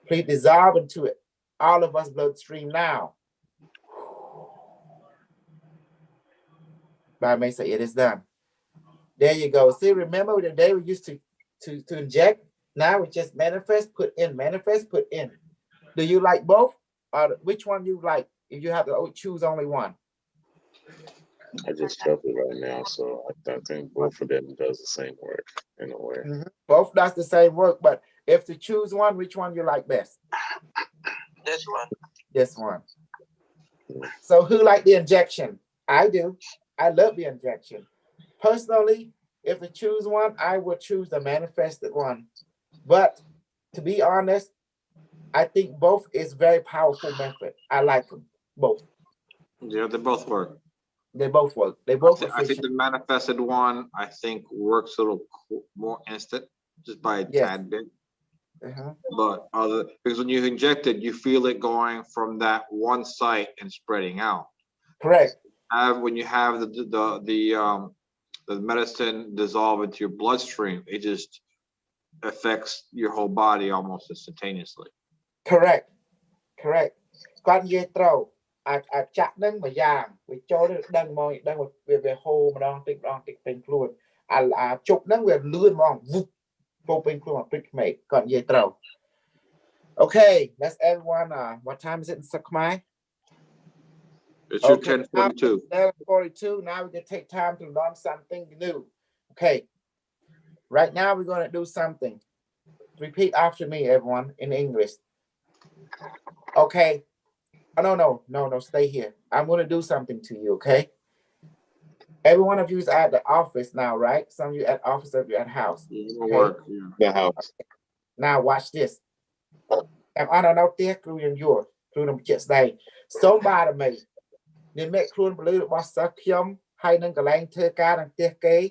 please dissolve into it. All of us bloodstream now. By may say it is done. There you go. See, remember the day we used to inject? Now we just manifest, put in, manifest, put in. Do you like both which one you like? If you have to choose only one. I just shuffle right now, so I think both of them does the same work in a way. Both does the same work, but if to choose one, which one you like best? This one. This one. So who like the injection? I do. I love the injection. Personally, if to choose one, I would choose the manifested one. But to be honest, I think both is very powerful method. I like them both. Yeah, they both work. They both work. They both I think efficient. the manifested one, I think, works a little more instant, just by a Yes. tad bit. But because when you inject it, you feel it going from that one site and spreading out. Correct. When you have the medicine dissolve into your bloodstream, it just affects your whole body almost instantaneously. Correct. Correct. Con dây trâu à chặt nâng mà giang vì cho nó đăng môi đăng về hồ mà đang tích tình luôn chụp nâng về lươn mong vụt vô bên luôn mà pick mate con dây trâu. Okay, let's everyone. What time is it in Khmer? It's your Okay, 10:42. 10:42. Now we can take time to learn something new. Okay, right now we're going to do something. Repeat after me, everyone, in English. Okay. Oh, no, stay here. I'm going to do something to you, okay? Every one of you is at the office now, right? Some of you at office, some of you at house. Okay? Work. The house. Now watch this. Em ăn ở đâu tiếc kêu dân vua, kêu nằm chết đây. Sống ba là mày. Nên mẹ kêu bởi lưu bó sắc khiêm, hay nâng cả lành thơ ca nâng tiếc kế.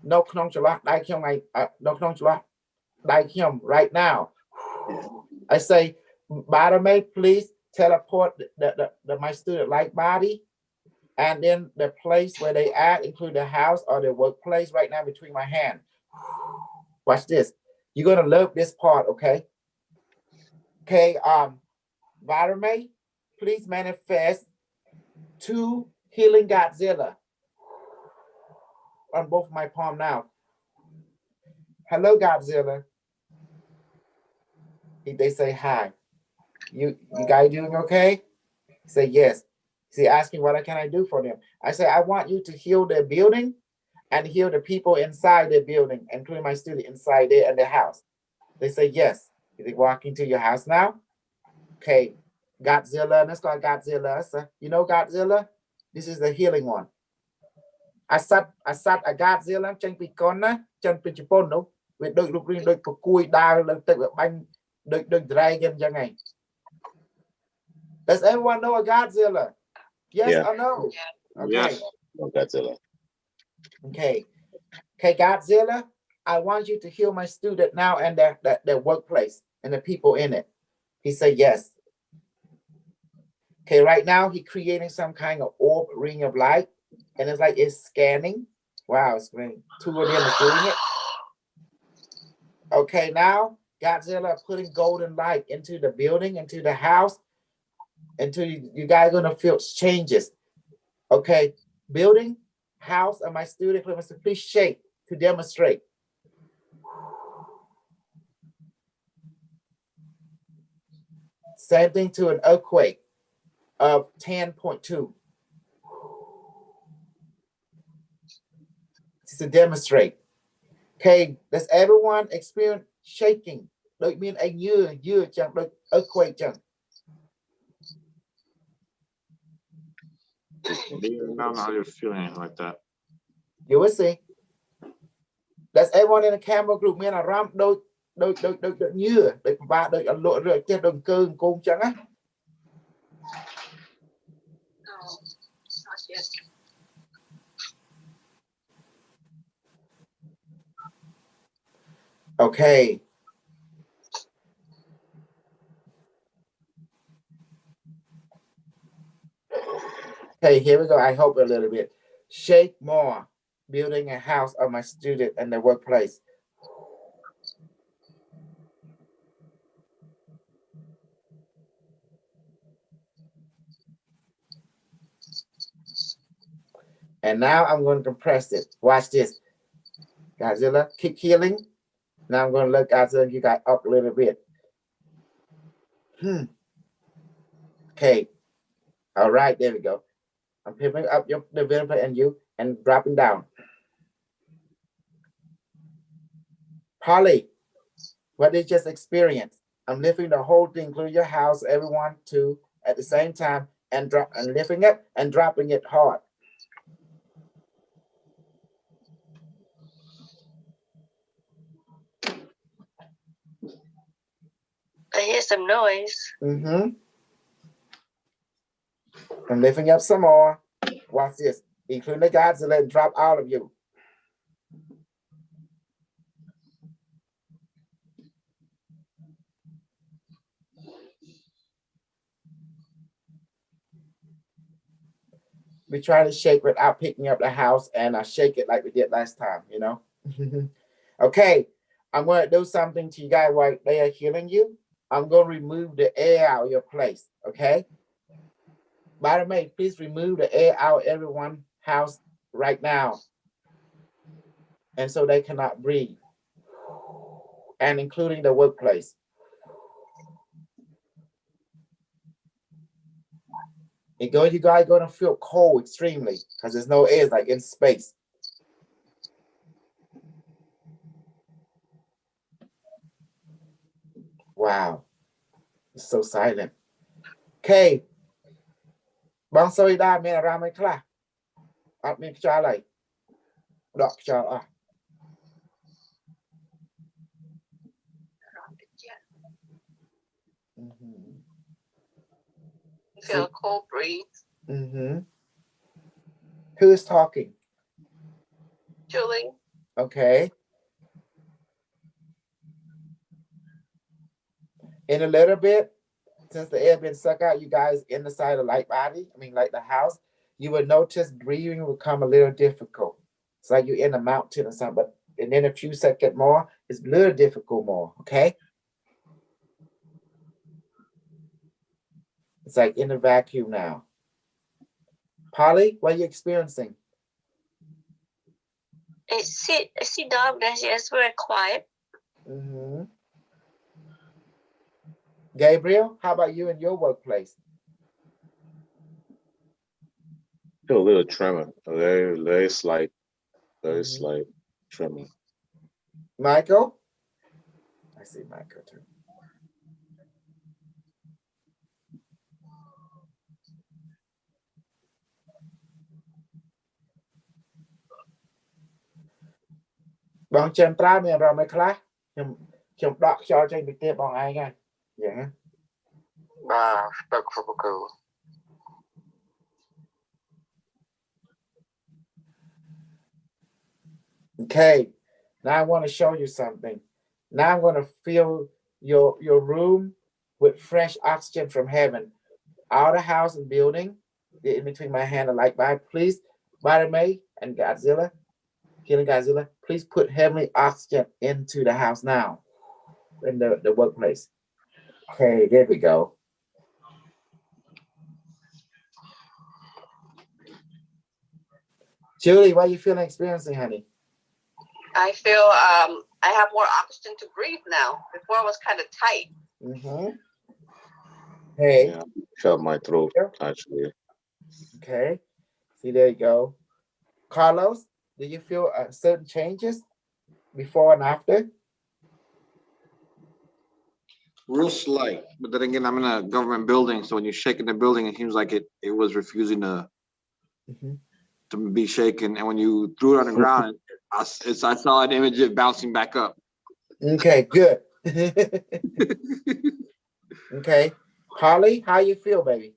No knong cho lọ, đai khiêm này, no knong cho lọ, đai khiêm, right now. I say, Bada, please teleport my student like body and then the place where they at, include the house or the workplace right now between my hand. Watch this. You're gonna love this part, okay? Okay, Bada, please manifest 2 healing Godzilla on both my palm now. Hello, Godzilla. They say hi. You guys doing okay? Say yes. See, asking what can I do for them? I say I want you to heal their building and heal the people inside their building, including my student inside there and their house. They say yes. They walk into your house now. Okay, Godzilla. Let's call Godzilla. So, you know Godzilla? This is the healing one. I sat a Godzilla trên pi con na trên pi Japan no. With đôi cùi đào lên tự banh đôi dragon chẳng ngày. Does everyone know a Godzilla? Yes or no? Okay. Yes. No, Godzilla. Okay, Godzilla, I want you to heal my student now and their workplace and the people in it. He said yes. Okay, right now he creating some kind of orb ring of light, and it's like it's scanning. Wow, it's great. 2 of them is doing it. Okay, now Godzilla putting golden light into the building, into the house, until you guys are gonna feel changes. Okay, building, house, and my student please shake to demonstrate. Same thing to an earthquake of 10.2. To demonstrate. Okay, does everyone experience shaking? Like mean a year chẳng like earthquake chẳng. I don't know how you're feeling like that. You will see. Does everyone in the camera group mean a ramp đôi nhựa để và đôi lộ rồi trên đường cơn cung chẳng á? Okay. Okay, here we go. I hope a little bit. Shake more. Building a house of my student and the workplace. And now I'm going to compress it. Watch this. Godzilla, keep healing. Now I'm going to let Godzilla, you got up a little bit. Okay. All right, there we go. I'm picking up the ventilator and you and dropping down. Polly, what did you just experience? I'm lifting the whole thing, including your house, everyone too, at the same time, and lifting it and dropping it hard. I hear some noise. Mm-hmm. I'm lifting up some more. Watch this, including the guys, and let it drop all of you. We try to shake without picking up the house, and I shake it like we did last time, you know? Okay, I'm going to do something to you guys while they are healing you. I'm going to remove the air out of your place, okay? By the way, please remove the air out of everyone's house right now. And so they cannot breathe. And including the workplace. You guys are going to feel cold extremely because there's no air, it's like in space. Wow. It's so silent. Okay. Bang sorry da me around my class. At me like doctor. Feel a cold breeze. Mm-hmm. Who's talking? Julie. Okay. In a little bit, since the air been sucked out, you guys in the side of light body, I mean like the house, you would notice breathing will become a little difficult. It's like you're in a mountain or something, but and then a few seconds more, it's a little difficult more, okay? It's like in a vacuum now. Polly, what are you experiencing? I see dog that is very quiet. Mm-hmm. Gabriel, how about you in your workplace? Feel a little tremor, very slight tremor. Michael? I see Michael too. Bọn chân tra mình rồi mấy class. Chồng đọc cho trên bị tiếp bọn ai nha. Yeah. Okay, now I want to show you something. Now I'm going to fill your room with fresh oxygen from heaven. Out of house and building, in between my hand and light by, please, May and Godzilla, Healing Godzilla, please put heavenly oxygen into the house now, in the workplace. Okay, there we go. Julie, what are you feeling experiencing, honey? I feel I have more oxygen to breathe now. Before it was kind of tight. Mm-hmm. Hey. Yeah, felt my throat actually. Okay. See, there you go. Carlos, do you feel certain changes before and after? Real slight, but then again, I'm in a government building, so when you shake in the building, it seems like it was refusing to be shaken. And when you threw it on the ground, I saw an image of it bouncing back up. Okay, good. Okay, Holly, how you feel, baby?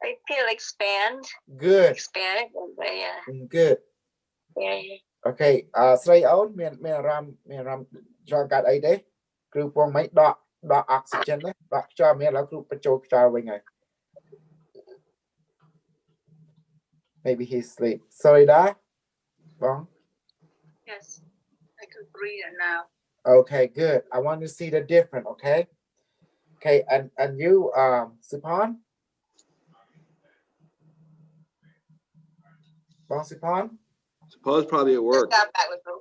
I feel expand. Good. Expand. Yeah. Good. Yeah. Okay, Sray Own, me ram cho got ấy đấy. Group one mấy đọ oxygen đấy, đọ cho me là group cho với ngay. Maybe he's asleep. Sorry da. Bong. Yes, I can breathe it now. Okay, good. I want to see the difference, okay? Okay, and you, Sipan? Bong Sipan? Suppose probably at work. Just got back with them.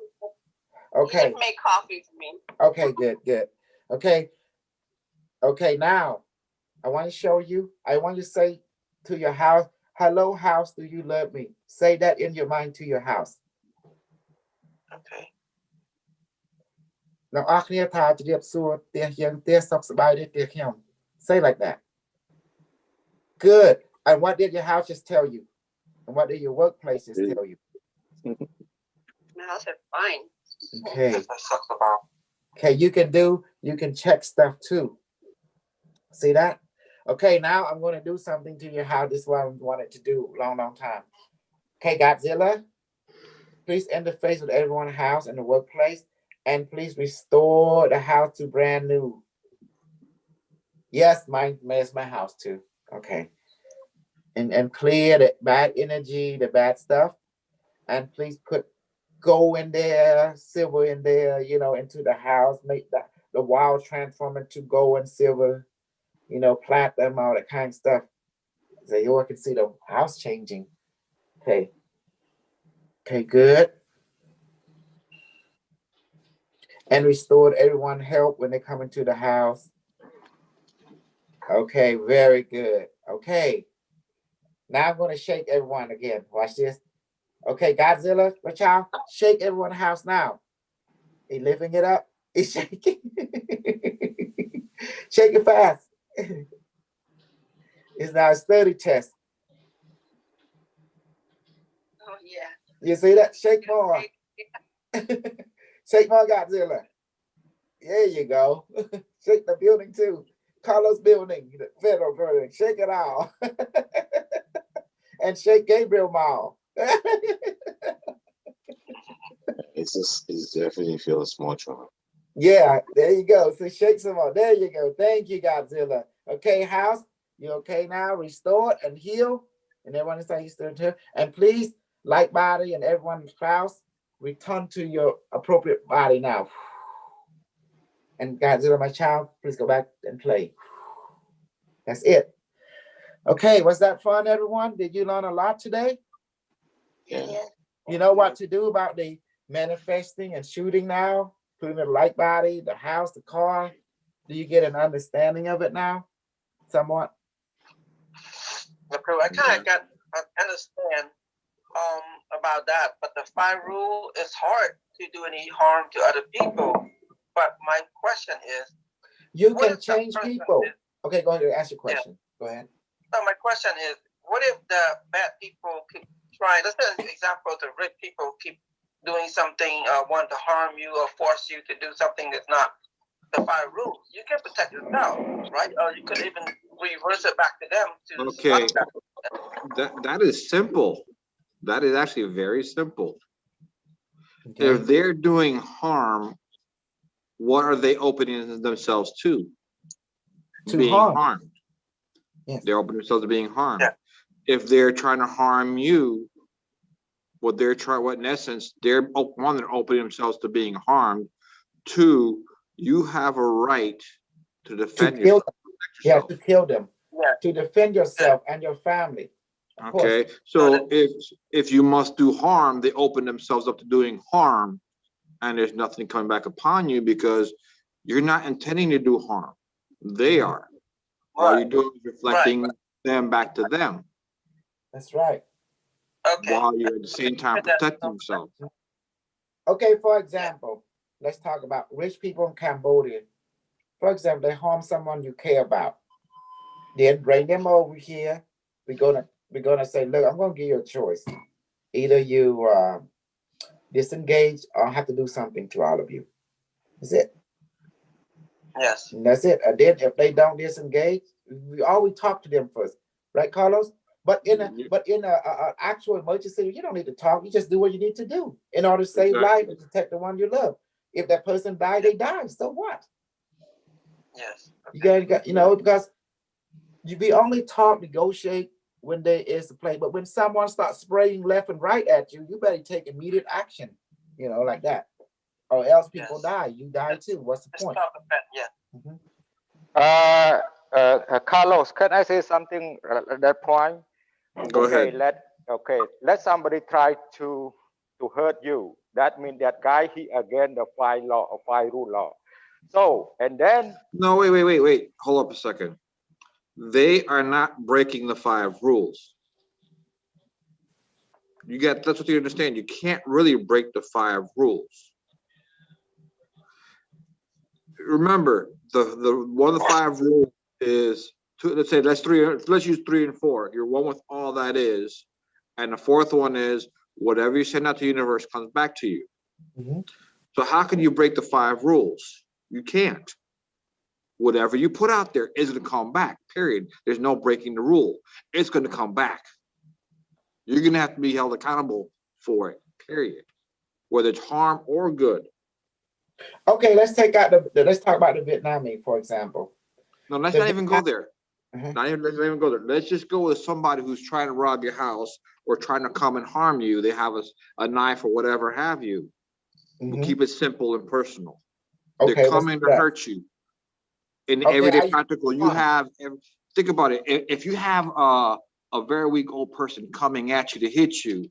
Okay. He just made coffee for me. Okay, good. Okay. Okay, now I want to show you. I want you to say to your house, hello, house, do you love me? Say that in your mind to your house. Okay. អ្នកអរគ្នាថាជម្រាបសួរផ្ទះយើងផ្ទះសុខសប្បាយទេផ្ទះខ្ញុំ Say like that. Good. And what did your house just tell you? And what did your workplaces tell you? My house said fine. Okay. That sucks about. Okay, you can check stuff too. See that? Okay, now I'm going to do something to your house. This is what I wanted to do a long time. Okay, Godzilla, please interface with everyone's house and the workplace, and please restore the house to brand new. Yes, it's my house too. Okay. And clear the bad energy, the bad stuff, and please put gold in there, silver in there, into the house, make the wall transform into gold and silver, platinum, all that kind of stuff. So you all can see the house changing. Okay, good. And restored everyone help when they come into the house. Okay, very good. Okay. Now I'm going to shake everyone again. Watch this. Okay, Godzilla, watch out. Shake everyone's house now. He lifting it up. He's shaking. Shake it fast. It's now a study test. Oh yeah. You see that? Shake more. Shake more, Godzilla. There you go. Shake the building too. Carlos building, the federal building. Shake it all. And shake Gabriel Mall. It's definitely feels more strong. Yeah, there you go. So shake some more. There you go. Thank you, Godzilla. Okay, house, you okay now? Restore and heal. And everyone inside you still here. And please, light body and everyone's house, return to your appropriate body now. And Godzilla, my child, please go back and play. That's it. Okay, was that fun, everyone? Did you learn a lot today? Yeah. You know what to do about the manifesting and shooting now? Putting the light body, the house, the car. Do you get an understanding of it now? Somewhat? Okay, I kind of understand about that, but the 5 rule is hard to do any harm to other people. But my question is, you can change people. Okay, go ahead and ask your question. Yeah. Go ahead. So my question is, what if the bad people keep trying? Let's say an example: the rich people keep doing something, want to harm you or force you to do something that's not the 5 rules. You can protect yourself, right? Or you could even reverse it back to them to okay. stop that. That is simple. That is actually very simple. Okay. If they're doing harm, what are they opening themselves to? Being harmed. Yes. They're opening themselves to being harmed. Yeah. If they're trying to harm you, what in essence, they're opening themselves to being harmed. 2, you have a right to defend yourself. Yeah, to kill them. Yeah. To defend yourself and your family. Okay, so if you must do harm, they open themselves up to doing harm, and there's nothing coming back upon you because you're not intending to do harm. They are. All you're doing is reflecting them back to them. That's right. Okay. While you're at the same time protecting yourself. Okay, for example, let's talk about rich people in Cambodia. For example, they harm someone you care about. Then bring them over here. We're gonna say, look, I'm gonna give you a choice. Either you disengage or I have to do something to all of you. That's it. Yes. And that's it. And then if they don't disengage, we always talk to them first, right, Carlos? But in a actual emergency, you don't need to talk. You just do what you need to do in order to save life and protect the one you love. If that person died, they died. So what? Yes. Okay. You got because we only talk, negotiate when there is a play. But when someone starts spraying left and right at you, you better take immediate action. Like that, or else people die. You die too. What's the point? Yeah. Carlos, can I say something at that point? Go ahead. Let somebody try to hurt you. That means that guy, he against the 5 rule law. So, and then. No, wait. Hold up a second. they are not breaking the 5 rules. That's what you understand. You can't really break the 5 rules. Remember, the one of the 5 rules is let's use 3 and 4. You're one with all that is, and the 4th one is whatever you send out to the universe comes back to you. Mhm. So how can you break the 5 rules? You can't. Whatever you put out there is going to come back, period. There's no breaking the rule. It's going to come back. You're going to have to be held accountable for it, period. Whether it's harm or good. Okay, let's talk about the Vietnamese, for example. No, let's not even go there. Let's not even go there. Let's just go with somebody who's trying to rob your house or trying to come and harm you. They have a knife or whatever have you. We'll keep it simple and personal. Okay, they're coming to hurt you. In everyday practical, you have, think about it. If you have a very weak old person coming at you to hit you,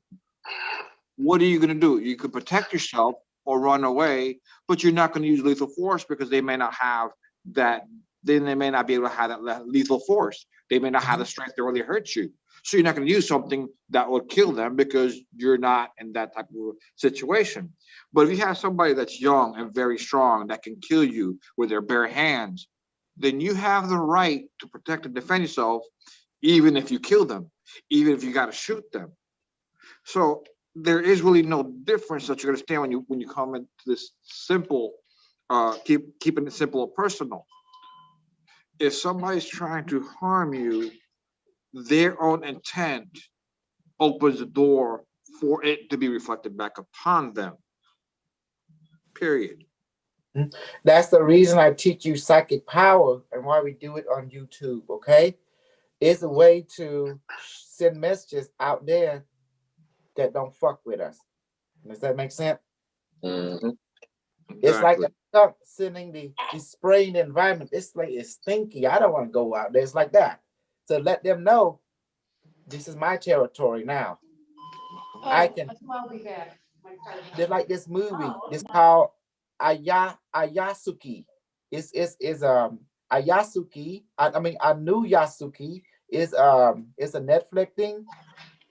what are you going to do? You could protect yourself or run away, but you're not going to use lethal force because they may not have that. Then they may not be able to have that lethal force. They may not have the strength to really hurt you. So you're not going to use something that will kill them because you're not in that type of situation. But if you have somebody that's young and very strong that can kill you with their bare hands, then you have the right to protect and defend yourself, even if you kill them, even if you got to shoot them. So there is really no difference that you understand when you come into this simple, keeping it simple and personal. If somebody's trying to harm you, their own intent opens the door for it to be reflected back upon them. Period. That's the reason I teach you psychic power and why we do it on YouTube, okay? It's a way to send messages out there that don't fuck with us. Does that make sense? Mhm. It's like a skunk sending the spraying the environment. It's like it's stinky. I don't want to go out there. It's like that. So let them know this is my territory now. I can. There's like this movie. It's called Ayasuki. It's Ayasuki. I mean Anu Yasuki is it's a Netflix thing.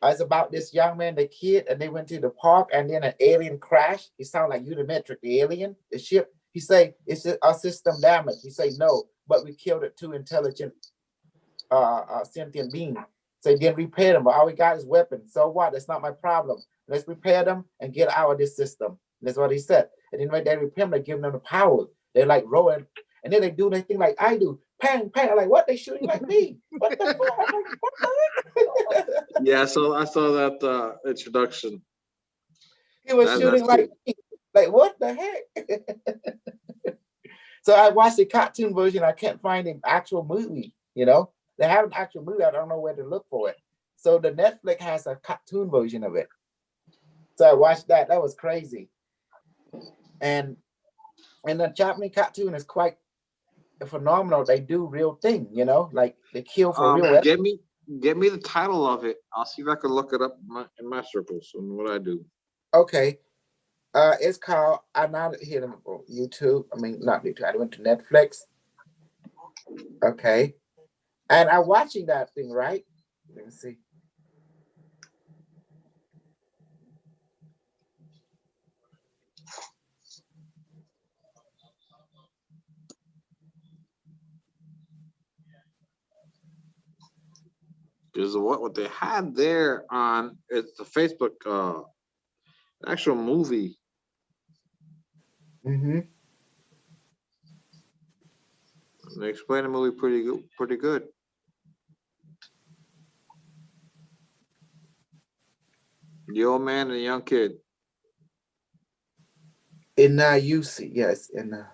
It's about this young man, the kid, and they went to the park, and then an alien crashed. It sounded like Unimetrix, the alien, the ship. He say it's a system damage. He say no, but we killed it too intelligent, sentient being. So he didn't repair them, but all we got is weapons. So what? That's not my problem. Let's repair them and get out of this system. That's what he said. And then when they repair them, they give them the power. They're like rolling, and then they do their thing like I do. Pang, pang. I'm like, what? They shooting like me? What the fuck? I'm like, what the heck? Yeah, so I saw that introduction. He was shooting like me. Like, what the heck? So I watched the cartoon version. I can't find an actual movie, you know? They have an actual movie. I don't know where to look for it. So the Netflix has a cartoon version of it. So I watched that. That was crazy. And the Japanese cartoon is quite phenomenal. They do real thing, you know? Like they kill for real. Get me the title of it. I'll see if I can look it up in my circles and what I do. Okay. It's called, I'm not here on YouTube. I mean, not YouTube. I went to Netflix. Okay. And I'm watching that thing, right? Let me see. Because what they had there on it's the Facebook actual movie. Mm-hmm. They explain the movie pretty good. The old man and the young kid. In you see, yes, in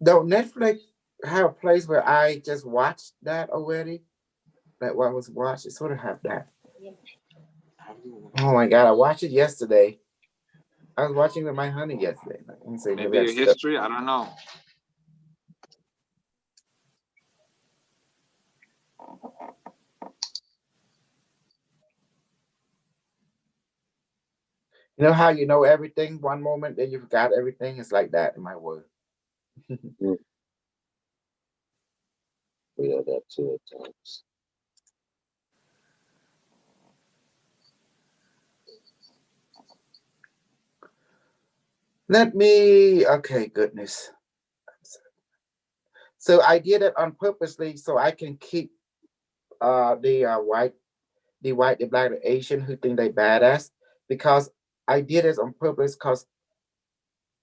Though Netflix have a place where I just watched that already. That what was watched, it sort of have that. Oh my god, I watched it yesterday. I was watching with my honey yesterday. Maybe your history, I don't know. You know how you know everything one moment, then you forgot everything? It's like that in my word. We have that too at times. Let me, okay, goodness. So I did it on purposely so I can keep the white, the black, the Asian who think they badass, because I did it on purpose because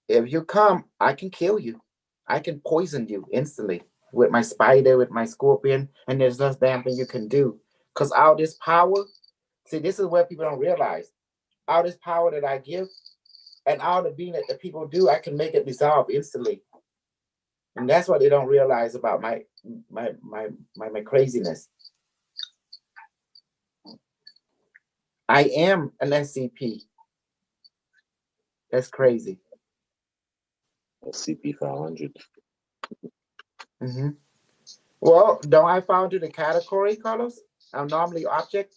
if you come, I can kill you. I can poison you instantly with my spider, with my scorpion, and there's less damn thing you can do. Because all this power, see, this is what people don't realize. All this power that I give and all the being that the people do, I can make it dissolve instantly. And that's what they don't realize about my craziness. I am an SCP. That's crazy. SCP 500. Mm-hmm. Well, don't I fall into the category, Carlos? I'm normally object.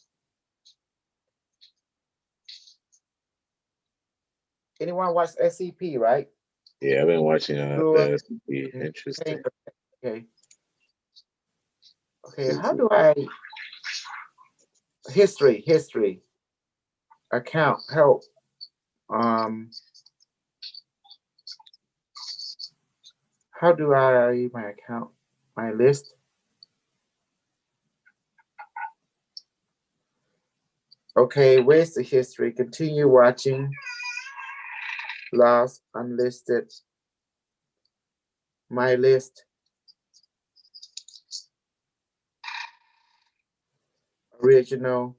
Anyone watch SCP, right? Yeah, I've been watching Sure. the SCP. Interesting. Okay. Okay, how do I history account help? How do I my account, my list? Okay, where's the history? Continue watching. Lost, unlisted. My list. Original.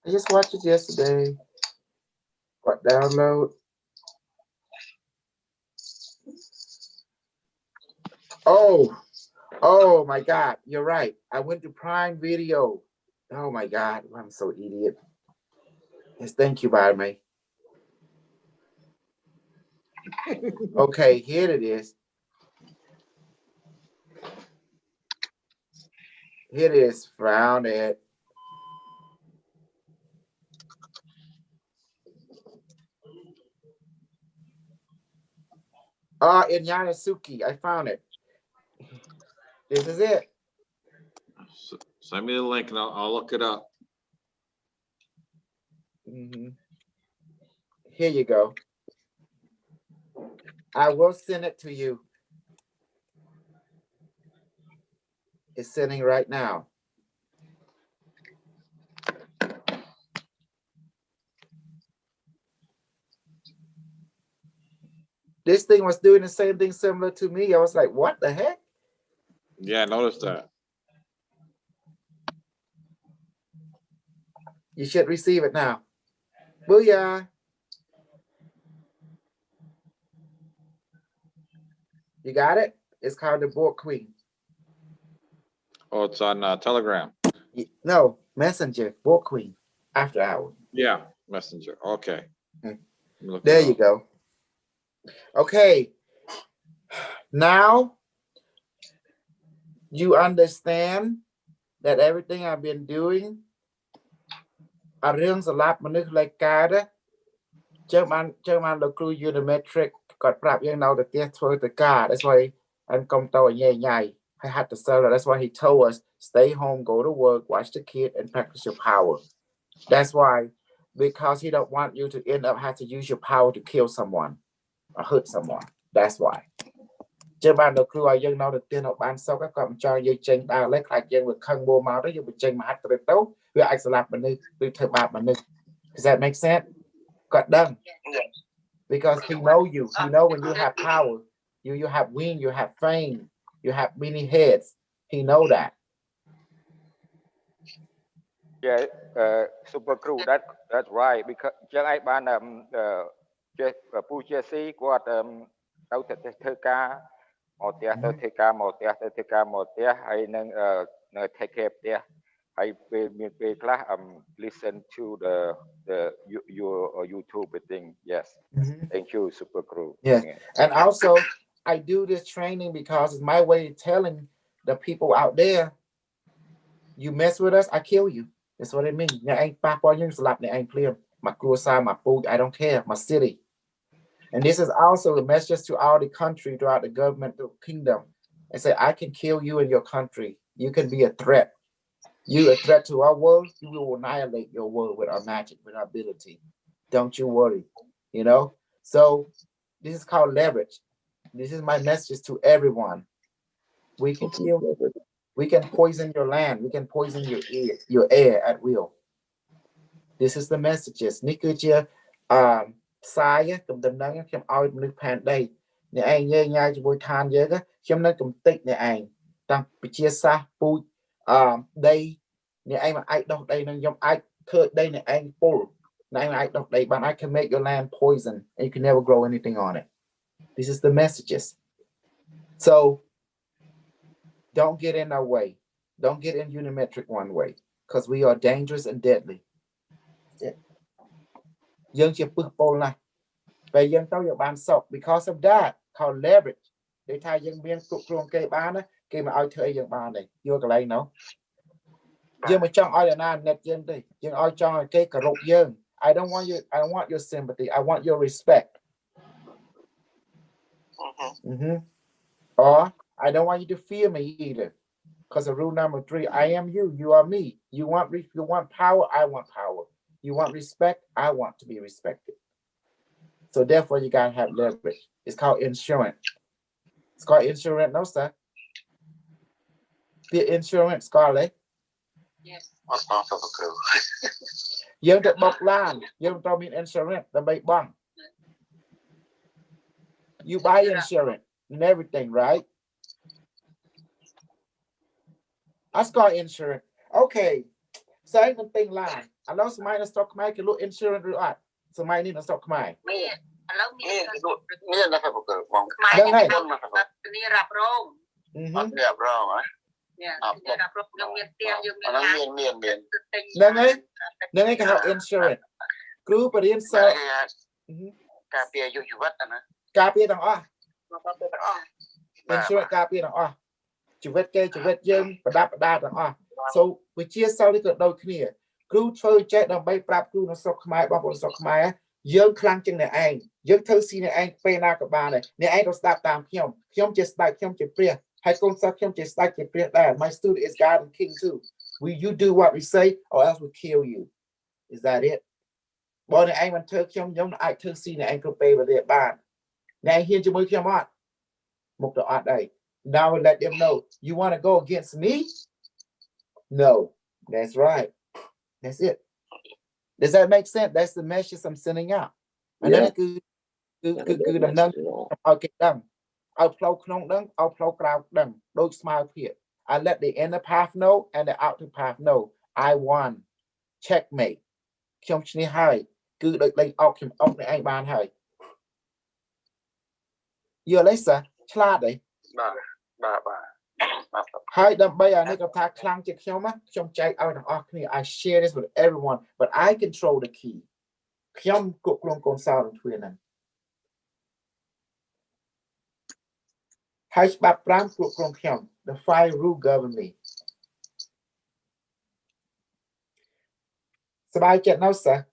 I just watched it yesterday. What, download? Oh my God, you're right. I went to Prime Video. Oh my God, I'm so idiot. Yes, thank you, Barmy. Okay, here it is. Here it is. Found it. In Yanasuki, I found it. This is it. Send me the link and I'll look it up. Mm-hmm. Here you go. I will send it to you. It's sending right now. This thing was doing the same thing similar to me. I was like, what the heck? Yeah, I noticed that. You should receive it now. Booyah. You got it? It's called the Board Queen. Oh, it's on Telegram. No, Messenger, Board Queen, after hour. Yeah, Messenger. Okay. There you go. Okay. Now you understand that everything I've been doing អារឿងសម្រាប់មនុស្សលេខកើតចឹងបានលោកគ្រូ Unimetrix គាត់ប្រាប់យើងនៅតែផ្ទះធ្វើទៅការ That's why អនកុំទៅញ៉ៃញ៉ៃ I had to sell it. That's why he told us stay home, go to work, watch the kid and practice your power. That's why, because he don't want you to end up have to use your power to kill someone or hurt someone. That's why. ចឹងបានលោកគ្រូឲ្យយើងនៅទៅផ្ទះនៅបានសុខគាត់មិនចង់យើងចេញដើរលេខខ្លាចយើងវាខឹងមកមកទៅយើងបញ្ចេញមហិទ្ធិទៅវាអាចស្លាប់មនុស្សឬធ្វើបាបមនុស្ស Does that make sense? គាត់ដឹង because he know you. He know when you have power, you have win, you have fame, you have many heads. He know that. Yeah, super crew. That's right. Because ចឹងឯងបានចេះពូជាស៊ីគាត់ទៅធ្វើការមកផ្ទះទៅធ្វើការមកផ្ទះទៅធ្វើការមកផ្ទះហើយនឹងនៅ take care ផ្ទះហើយពេលមានពេលខ្លះlisten to your YouTube thing. Yes. Thank you, super crew. Yeah. And also I do this training because it's my way of telling the people out there You mess with us, I kill you. That's what it means. Nhà anh pa po những slap nhà anh clear. My cruisa, my food, I don't care. My city. And this is also a message to all the country, throughout the government, the kingdom. And say, I can kill you in your country. You can be a threat. You a threat to our world, you will annihilate your world with our magic, with our ability. Don't you worry. You know? So this is called leverage. This is my message to everyone. We can kill, we can poison your land, we can poison your air at will. This is the messages.នេះគឺជាផ្សាយកំដំណឹងខ្ញុំឲ្យមនុស្សផែនដីអ្នកឯងញញ៉ាយជាមួយឋានយើងខ្ញុំនៅកំតិចអ្នកឯងតាំងពីជាសាសពូជដីអ្នកឯងមិនអាចដោះដីនឹងខ្ញុំអាចធ្វើដីអ្នកឯងពុលអ្នកឯងមិនអាចដោះដីបាន I can make your land poison and you can never grow anything on it. This is the messages. So don't get in our way. Don't get in Unimetrix one way because we are dangerous and deadly. យើងជាពឹសពលណាស់ពេលយើងទៅយើងបានសុខ because of that called leverage គេថាយើងមានគ្រប់គ្រងគេបានណាគេមកឲ្យធ្វើអីយើងបានទេយកកន្លែងនោះយើងមិនចង់ឲ្យអ្នកណាអ្នកយើងទេយើងឲ្យចង់ឲ្យគេគោរពយើង I don't want your sympathy I want your respect. Or I don't want you to fear me either because of rule number 3 I am you you are me you want power I want power. You want respect, I want to be respected. So therefore, you gotta have leverage. It's called insurance. It's called insurance, no sir. The insurance, Scarlett. Yes. You have to book land. You don't mean insurance. The big bang. You buy insurance and everything, right? That's called insurance. Okay. Say the thing line. I know somebody in stock Khmer can look insurance or not. Somebody need to stock Khmer. Then they can have insurance. Group of inside. Copy it on. Insurance copy it on. Chụp vết dương, đa on. So we chia sau đi đôi kia. Cứ chơi chết đồng bay prap cứ nó sọc Khmer bao bộ sọc Khmer dương khăng chân này anh dương thơ xin này anh pe na các bạn này anh đâu start tam khiom chỉ start khiom chỉ pre hay con sao khiom chỉ start chỉ pre that my student is God and King too. You do what we say or else we kill you. Is that it? Bọn này anh vẫn thơ khiom giống ai thơ xin này anh cứ pe vào địa bàn này hiên cho mới khiom on một độ ở đây. Now we let them know you want to go against me. No, that's right. That's it. Does that make sense? That's the message I'm sending out. And then cứ đầm nâng ở cái đằng ở flow không đằng ở flow crowd đằng đôi smile here. I let the inner path know and the outer path know. I won. Checkmate. Không chỉ hai cứ đợi lấy ọc này anh ban hai. Giờ lấy sao? Chla đấy. Bà. Hi, I share this with everyone, but I control the key. The 5 rule govern me. Somebody get now, sir.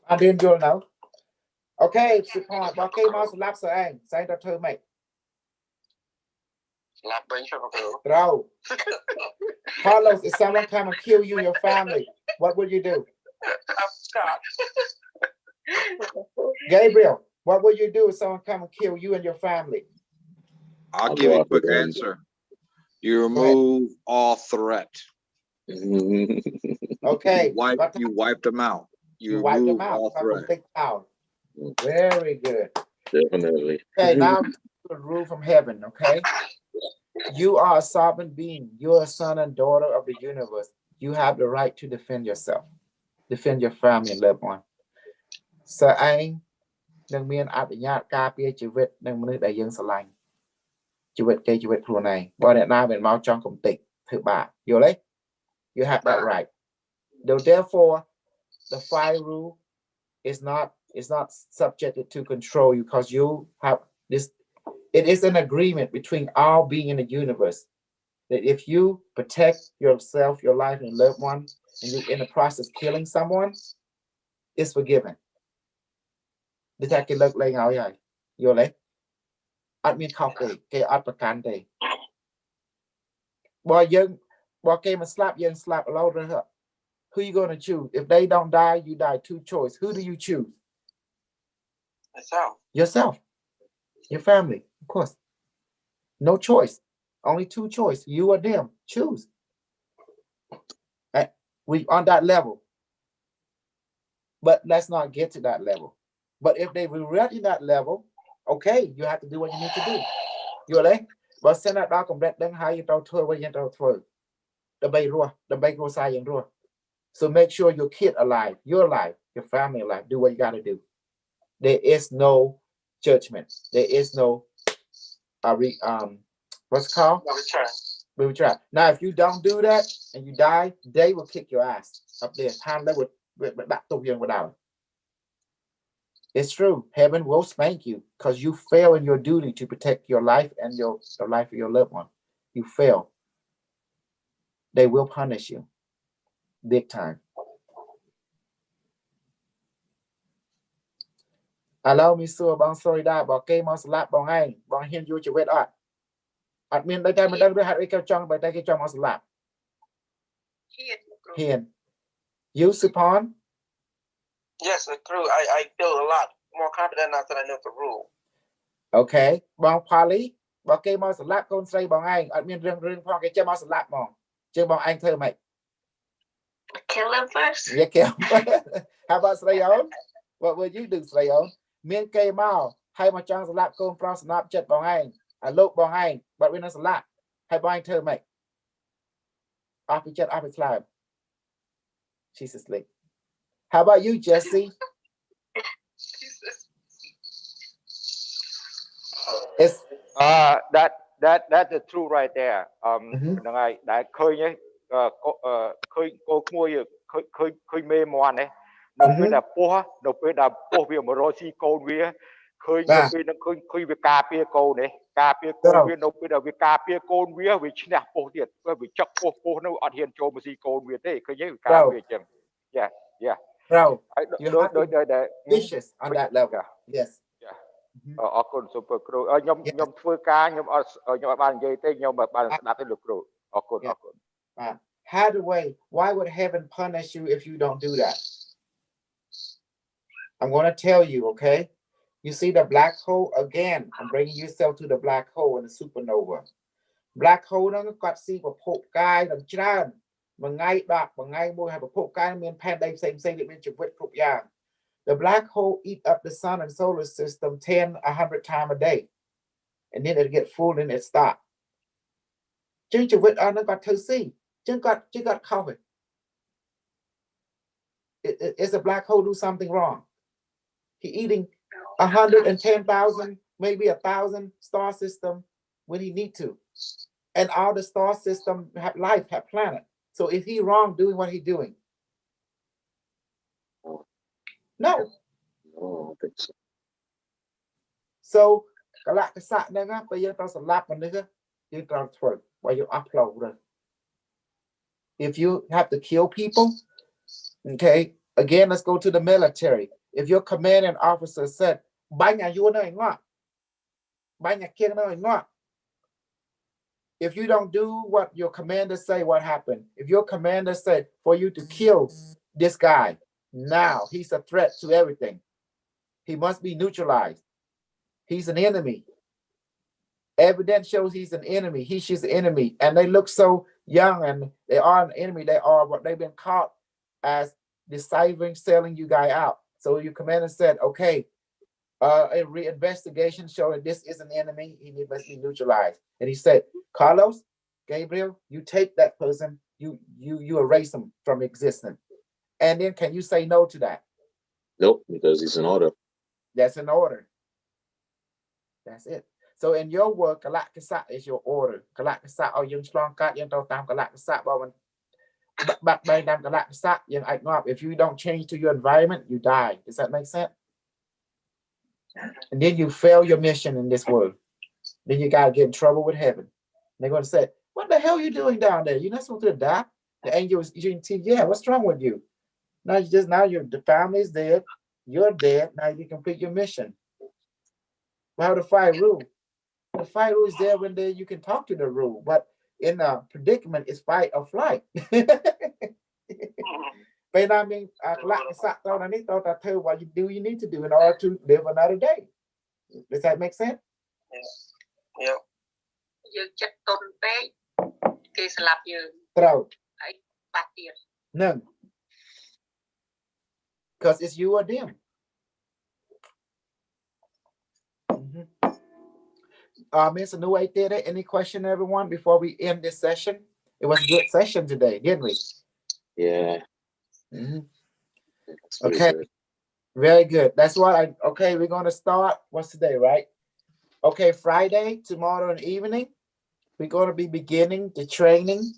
I didn't do now. Okay, support. Okay, mouse laps are say that to me. Bro, Carlos, if someone come and kill you and your family, what would you do? Gabriel, what would you do if someone come and kill you and your family? I'll give you a quick answer. You remove all threat. Okay. You wipe them out. You wipe them out. Very good. Definitely. Okay, now the rule from heaven, okay? You are a sovereign being. You're a son and daughter of the universe. You have the right to defend yourself, defend your family and loved one. So anh đừng miên áp nhát ca pia chữ Việt đừng muốn đại dương sờ lạnh chữ Việt cây chữ Việt luôn này bao nhiêu năm bên máu trong công tịch thứ ba you lấy you have that right. Therefore, the 5 rule is not subjected to control you because you have this. It is an agreement between all being in the universe. that if you protect yourself, your life, and loved one, and you're in the process of killing someone, it's forgiven. This I can look like how you're like, I mean, copy, okay, at the boy, came and slap you and slap a lot of her. Who you gonna choose? If they don't die, you die. Two choice. Who do you choose? Myself. Yourself. Your family, of course. No choice. Only two choice. You or them. Choose. We on that level. But let's not get to that level. But if they were ready that level, okay, you have to do what you need to do. You're like, but send that dog complete then how you don't throw away you don't throw. The bay raw. So make sure your kid alive, you're alive, your family alive. Do what you gotta do. There is no judgment. There is no what's it called? Return. Now, if you don't do that and you die, they will kick your ass up there. Time they would back to you without. It's true. Heaven will spank you because you fail in your duty to protect your life and the life of your loved one. You fail. They will punish you. Big time. Allow me so about sorry that about game on slap bong ai bong hiên you wet art. Admin đây cái mình đang had cái trong bài tay cái trong on slap. Hiên. You Supon? Yes, it's true. I feel a lot more confident now that I know the rule. Okay. Bong Pali, bong game on slap con say bong ai. Admin ring phong cái châm on slap bong. Chứ bong anh thơ mày. Kill him first. Yeah, kill. How about Slayon? What would you do, Slayon? Miên cây mau hay mà chọn slap con pro Snapchat bong ai. I look bong ai, but when it's slap. Hay bong anh thơ mày. Off the chat, off the slab. She's asleep. How about you, Jesse? It's that's the truth right there. Này đã khơi nhé, khơi cô mua gì khơi mê mòn này. Nó phải là po vì mà rồi si câu vì khơi nó khơi về cà phê câu này, cà phê câu vì nó phải là về cà phê câu vì chính là po tiền, vì chắc po nó ở hiện chỗ mà si câu vì thế khơi nhé cà phê chừng. Yeah. Bro, you have to be vicious on that level. Yes. Ở con super crew. Nhóm phơi cá, nhóm bạn dây tới nhóm bạn đã tới được crew. Ở con. How the way? Why would heaven punish you if you don't do that? I'm going to tell you, okay? You see the black hole again. I'm bringing yourself to the black hole and the supernova. Black hole nó có si của phổ cai làm trơn. Mà ngay đọc, mà ngay môi hay phổ cai miền pan đây xây dựng bên chụp vết phục dạng. The black hole eat up the sun and solar system 100 times a day. And then it get full and it stop. Chứ chụp vết nó có thơ si. Chứ got covered. Is a black hole do something wrong? He eating 110,000, maybe 1,000 star system when he need to. And all the star system have life, have planet. So is he wrong doing what he doing? No. I don't think so. So, cái lạc cái sạc này á, bây giờ tao sẽ lap mình nữa, you transfer while you upload rồi. If you have to kill people, okay, again, let's go to the military. If your commanding officer said, "Bánh nhà vua nơi ngọ, bánh nhà kia nơi ngọ." If you don't do what your commander say, what happened? If your commander said for you to kill this guy, now he's a threat to everything. He must be neutralized. He's an enemy. Evidence shows he's an enemy. She's an enemy. And they look so young and they are an enemy. They are what they've been caught as deceiving, selling you guy out. So your commander said, okay, a re-investigation showing this is an enemy. He must be neutralized. And he said, Carlos, Gabriel, you take that person, you erase him from existence. And then can you say no to that? Nope, because it's an order. That's an order. That's it. So in your work, kalak kasak is your order. Kalak kasak or yung strong cut yung tam kalak kasak but by them kalak kasak yung if you don't change to your environment, you die. Does that make sense? And then you fail your mission in this world. Then you gotta get in trouble with heaven. They're gonna say, what the hell are you doing down there? You're not supposed to die. The angel was eating tea. Yeah, what's wrong with you? Now the family's dead. You're dead. Now you complete your mission. Well, how the fire rule? The fire rule is there when you can talk to the rule, but in a predicament, it's fight or flight. But I mean, what you need to do in order to live another day. Does that make sense? Yeah. Throw. No. Because it's you or them. Mr. New any question, everyone, before we end this session? It was a good session today, didn't we? Yeah. Okay. Good. Very good. That's what we're going to start. What's today, right? Okay, Friday, tomorrow evening, we're going to be beginning the training.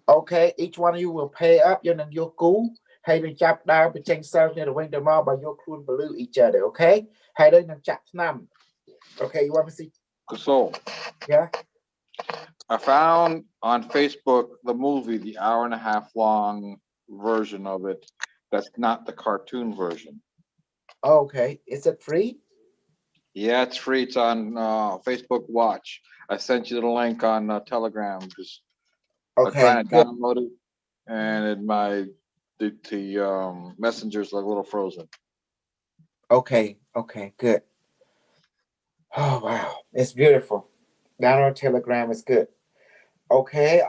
Okay, each one of you will pay up your cool. Hey, the chap down, but change self near the window tomorrow by your cool below each other, okay? Hey, then the chap num. Okay, you want to see? So, yeah. I found on Facebook the movie, the 1.5 hour long version of it. That's not the cartoon version. Okay, is it free? Yeah, it's free. It's on Facebook Watch. I sent you the link on Telegram. Just I'm trying to download it, and the messenger's like a little frozen. Okay, good. Oh wow, it's beautiful. Down on Telegram is good. Okay,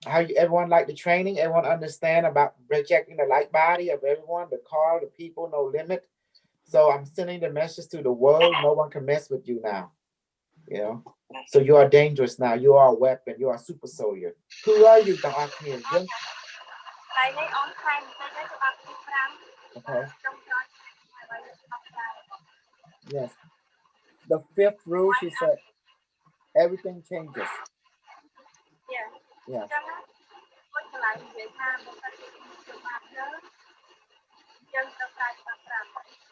everyone like the training? Everyone understand about rejecting the light body of everyone, the car, the people, no limit. So I'm sending the message to the world. No one can mess with you now. You know, so you are dangerous now. You are a weapon. You are a super soldier. Who are you, Dr. Khmer? Okay. Yes. The 5th rule, she said, everything changes. Yeah.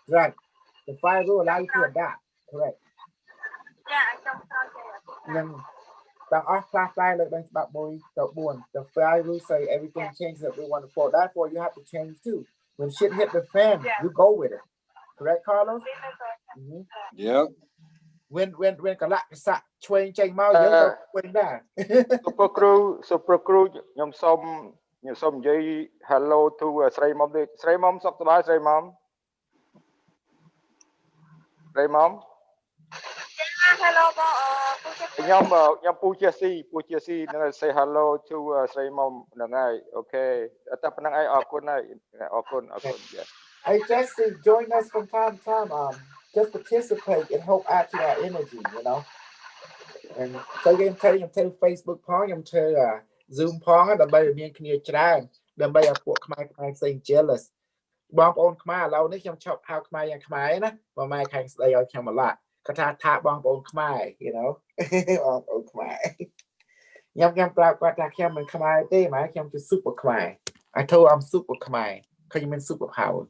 Right. The 5 rule allow you to adapt. Correct. The 5 rules say everything changes that we want to fall. Therefore, you have to change too. When shit hit the fan, you go with it. Correct, Carlos? Yep. When train change mau yo when that. Super crew ខ្ញុំសូមនិយាយ hello to ស្រីមុំទេស្រីមុំសុខសប្បាយស្រីមុំ Hello ខ្ញុំពូជាស៊ីនឹង say hello to ស្រីមុំហ្នឹងហើយអូខេតែប៉ុណ្្នឹងឯងអរគុណហើយអរគុណ Hey Jesse, join us from time to time. Just participate and help add to our energy, you know. And so you can tell Facebook ផងខ្ញុំធ្វើ Zoom ផងដើម្បីឲ្យមានគ្នាច្រើនដើម្បីឲ្យពួកខ្មែរផ្សេង jealous បងប្អូនខ្មែរឥឡូវនេះខ្ញុំឈប់ហៅខ្មែរយ៉ាងខ្មែរណាបើម៉ែខាងស្ដីឲ្យខ្ញុំម្ល៉េះគាត់ថាបងប្អូនខ្មែរ you know បងប្អូនខ្មែរខ្ញុំប្រាប់គាត់ថាខ្ញុំមិនខ្មែរទេម៉ែខ្ញុំជា super ខ្មែរ I told I'm super ខ្មែរឃើញមាន super power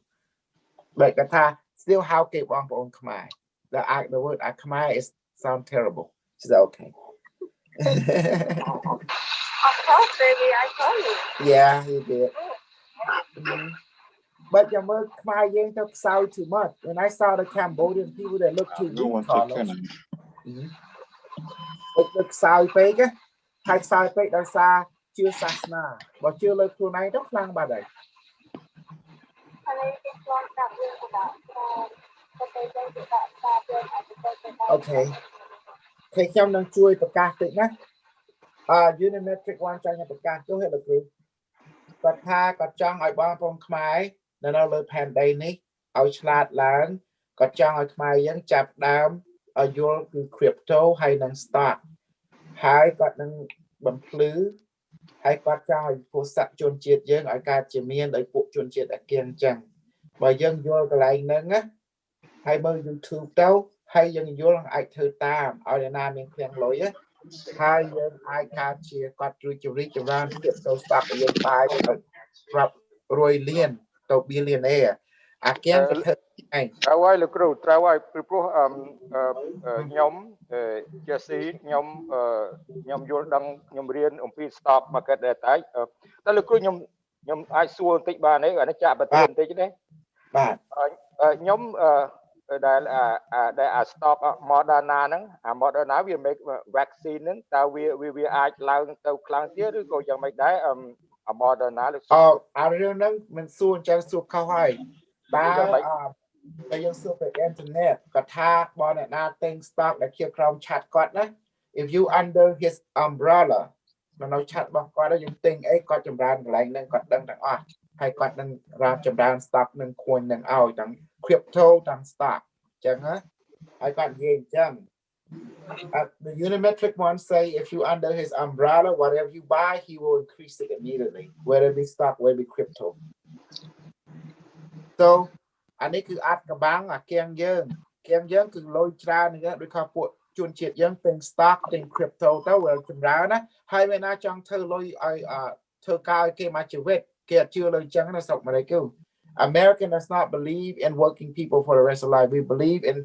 បែបគាត់ថា still ហៅគេបងប្អូនខ្មែរ the word ខ្មែរ is sound terrible. She said okay. Of course, baby, I told you. Yeah, he did. But your mother Khmer Yang took sour too much. When I saw the Cambodian people that look too weak, Carlos. It look sour bacon. Hai sour bacon đã xa chưa sasna. But chưa lời khu này rất lăng bà đây. Okay. Thế trong đang chuiประกาศติดนะUnimetrix วางใจในประกาศก็ให้được rồi. គាត់ថាគាត់ចង់ឲ្យបងប្អូនខ្មែរនៅលើផែនដីនេះឲ្យឆ្លាតឡើងគាត់ចង់ឲ្យខ្មែរយើងចាប់ដើមឲ្យយល់ពី crypto ហើយនឹង stock ហើយគាត់នឹងបំភ្លឺហើយគាត់ចង់ឲ្យពលស័កជនជាតិយើងឲ្យកើតជាមានដោយពួកជនជាតិអាគៀងអញ្ចឹងបើយើងយល់កន្លែងហ្នឹងណាហើយមើល YouTube ទៅហើយយើងយល់អាចធ្វើតាមឲ្យអ្នកណាមានឃ្លាំងលុយហើយយើងអាចកើតជាគាត់ជួយជរិចចម្រើនភាពទៅ stock ឲ្យយើងបាយរាប់100 លានទៅ billionaire អាគៀងក៏ធ្វើឯង ត្រូវហើយលោកគ្រូត្រូវហើយពីព្រោះខ្ញុំជាស៊ីខ្ញុំយល់ដឹងខ្ញុំរៀនអំពី stock market ដែរតែលោកគ្រូខ្ញុំអាចសួរបន្តិចបានទេអានេះចាក់ប្រធានបន្តិចទេ បាទ ខ្ញុំដែលអា stock Moderna ហ្នឹងអា Moderna វា make vaccine ហ្នឹងតើវាអាចឡើងទៅខ្លាំងទៀតឬក៏យ៉ាងម៉េចដែរអា Moderna លោក អារឿងហ្នឹងមិនសួរអញ្ចឹងសួរខុសហើយតែយើងសួរទៅអ៊ីនធឺណិតក៏ថាបើអ្នកណាទិញ stock ដែលជាក្រុមឆាត់គាត់ណា if you under his umbrella នៅឆាត់របស់គាត់យើងទិញអីគាត់ចម្រើនកន្លែងហ្នឹងគាត់ដឹងទាំងអស់ហើយគាត់នឹងរាប់ចម្រើន stock នឹងខួននឹងឲ្យទាំង crypto ទាំង stock អញ្ចឹងណាហើយគាត់និយាយអញ្ចឹង the Unimetrix one say if you under his umbrella whatever you buy he will increase it immediately whether it be stock whether it be crypto so អានេះគឺអាចកបាំងអាគៀងយើងគឺលុយច្រើនហ្នឹងដូចថាពួកជនជាតិយើងទិញ stock ទិញ crypto ទៅវាចម្រើនណាហើយពេលណាចង់ធ្វើលុយឲ្យធ្វើការឲ្យគេមកជីវិតគេអត់ជឿលុយអញ្ចឹងណាស្រុកអាមេរិកគឺ American does not believe in working people for the rest of life we believe in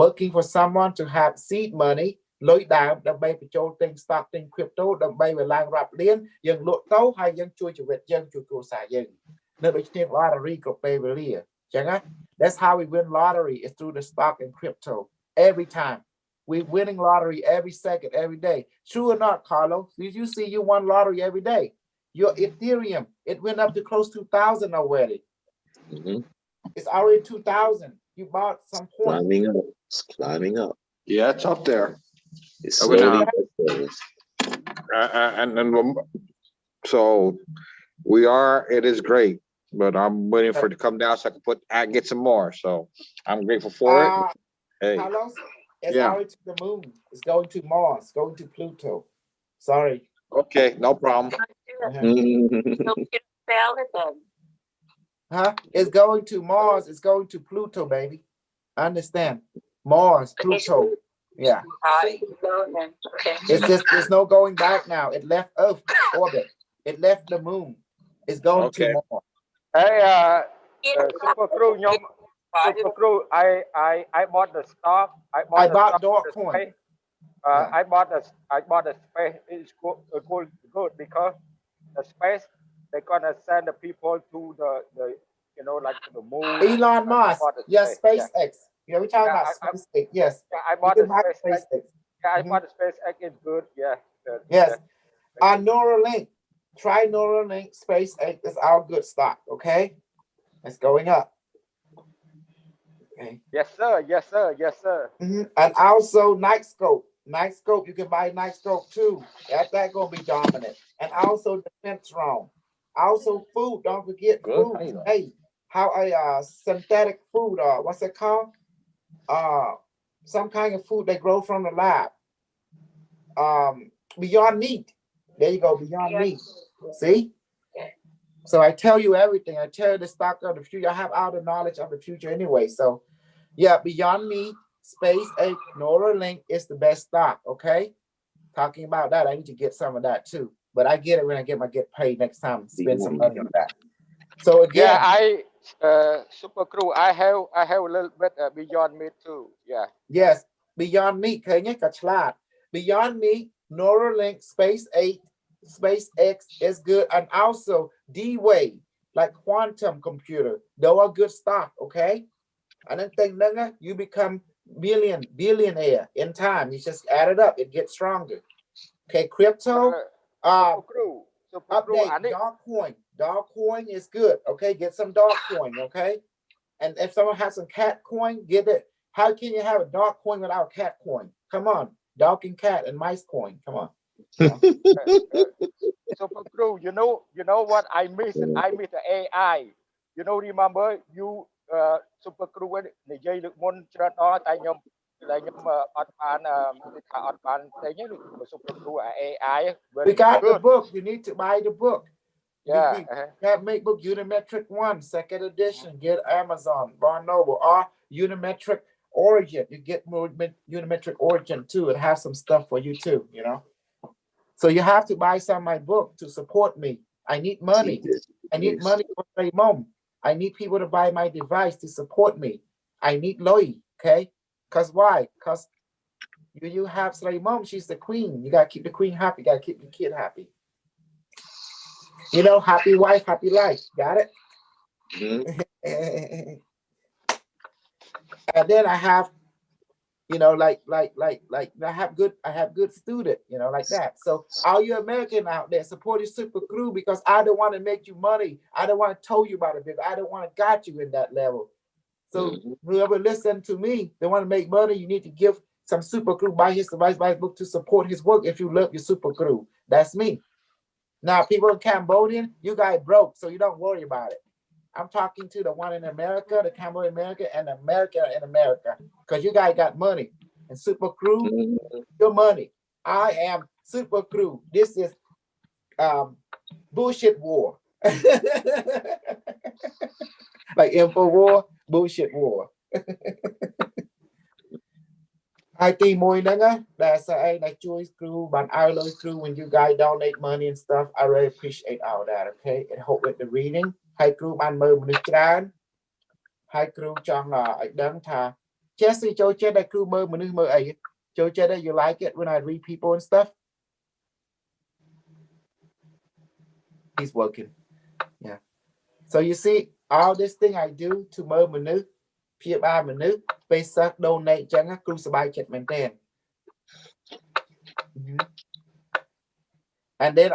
working for someone to have seed money លុយដើមដើម្បីបញ្ចូលទិញ stock ទិញ crypto ដើម្បីវាឡើងរាប់លានយើងលក់ទៅហើយយើងជួយជីវិតយើងជួយគ្រួសារយើងនៅដូចគ្នា lottery ក៏ពេលវេលាអញ្ចឹងណា that's how we win lottery is through the stock and crypto every time we winning lottery every second every day true or not Carlos did you see you won lottery every day your Ethereum it went up to close to 2,000 already it's already 2,000 you bought some point it's climbing up Yeah, it's up there. it's slowly but surely. And so it is great, but I'm waiting for it to come down so I can get some more. So I'm grateful for it. Hey. Carlos, it's already to the moon. It's going to Mars, going to Pluto. Sorry. Okay, no problem. Huh? It's going to Mars. It's going to Pluto, baby. Understand? Mars, Pluto. Yeah. It's just there's no going back now. It left Earth orbit. It left the moon. It's going to Mars. Hey, Super Crew, Super Crew, I bought the stock. I bought Dogecoin. I bought the space. It's good because the space they're gonna send the people to the like to the moon. Elon Musk. Yes, SpaceX. Yeah, we're talking about SpaceX. Yes. Yeah, I bought the SpaceX. Yeah, I bought the SpaceX. It's good. Yeah. Yes. Neuralink. Try Neuralink. SpaceX is our good stock. Okay. It's going up. Okay. Yes, sir. Yes, sir. Yes, sir. And also Nightscope. Nightscope. You can buy Nightscope too. That's gonna be dominant. And also Defense Realm. Also food. Don't forget food. Hey, how a synthetic food or what's it called? Some kind of food they grow from the lab. Beyond Meat. There you go, Beyond Meat. See? So I tell you everything. I tell you the stock of the future. I have all the knowledge of the future anyway. So yeah, Beyond Meat, SpaceX, Neuralink is the best stock. Okay. Talking about that, I need to get some of that too. But I get it when I get paid next time. Spend some money on that. So again, Super Crew, I have a little bit Beyond Meat too. Yeah. Yes, Beyond Meat. Beyond Meat, Neuralink, SpaceX is good, and also D-Wave, like quantum computer. Those are good stock. Okay, and then you become billionaire in time. You just add it up; it gets stronger. Okay, crypto. Update Dogcoin is good. Okay, get some Dogcoin. Okay, and if someone has some cat coin, get it. How can you have a Dogcoin without cat coin? Come on, dog and cat and mice coin. Come on. Super Crew, you know what I miss? I miss the AI. Remember you Super Crew និយាយលើកមុនច្រើនដងតែខ្ញុំអត់បានតែញ Super Crew AI. We got the book. You need to buy the book. Yeah. That make book Unimetrix 1, 2nd edition. Get Amazon, Barnes Noble, or Unimetrix Origin. You get more Unimetrix Origin too. It has some stuff for you too. So you have to buy some of my book to support me. I need money. I need money for my mom. I need people to buy my device to support me. I need Loy, okay? Because why? Because you have slave mom, she's the queen. You gotta keep the queen happy, you gotta keep the kid happy. You know, happy wife, happy life. Got it? Mhm. And then I have, you know, like I have good student, you know, like that. So all you American out there, support your super crew, because I don't want to make you money. I don't want to tell you about it. I don't want to got you in that level. So whoever listen to me, they want to make money, you need to give some super crew, buy his device, buy his book to support his work if you love your super crew. That's me. Now, people in Cambodian, you guys broke, so you don't worry about it. I'm talking to the one in America, the Cambodian America, and America in America, because you guys got money. And super crew, your money. I am super crew. This is bullshit war. Like info war, bullshit war. I think more than that's I choose crew, but I love crew when you guys donate money and stuff. I really appreciate all that. Okay, and hope with the reading. Hai crew ban mơមនុស្សច្រើនហើយគ្រូចង់ឲ្យដឹងថា Jesse ចូលចិត្តតែគ្រូមើលមនុស្សមើលអីចូលចិត្តតែ you like it when I read people and stuff. He's working. Yeah. So you see all this thing I do to មើលមនុស្សព្យាបាលមនុស្សពេលសិស្ស donate ចឹងគ្រូសប្បាយចិត្តមែនទែន And then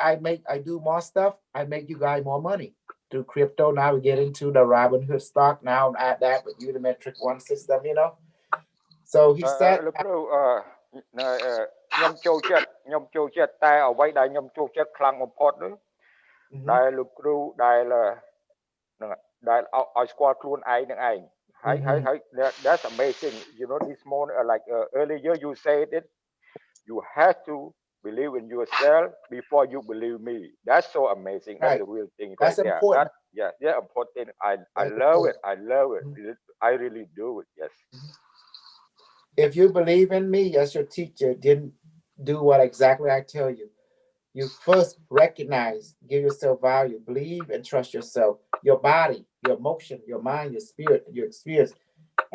I do more stuff. I make you guys more money through crypto. Now we get into the Robinhood stock. Now add that with Unimetrix one system, you know. So he said លោកគ្រូខ្ញុំចូលចិត្តតែអ្វីដែលខ្ញុំចូលចិត្តខ្លាំងបំផុតនោះដែលលោកគ្រូដែលឲ្យស្គាល់ខ្លួនឯងនឹងឯងហើយ that's amazing, you know. This morning like earlier you said it, you have to believe in yourself before you believe me. That's so amazing. That's the real thing. That's right important. There. Yeah, important. I love it. I love it. I really do it. Yes. If you believe in me as your teacher, didn't do what exactly I tell you. You first recognize, give yourself value, believe and trust yourself, your body, your emotion, your mind, your spirit, your experience.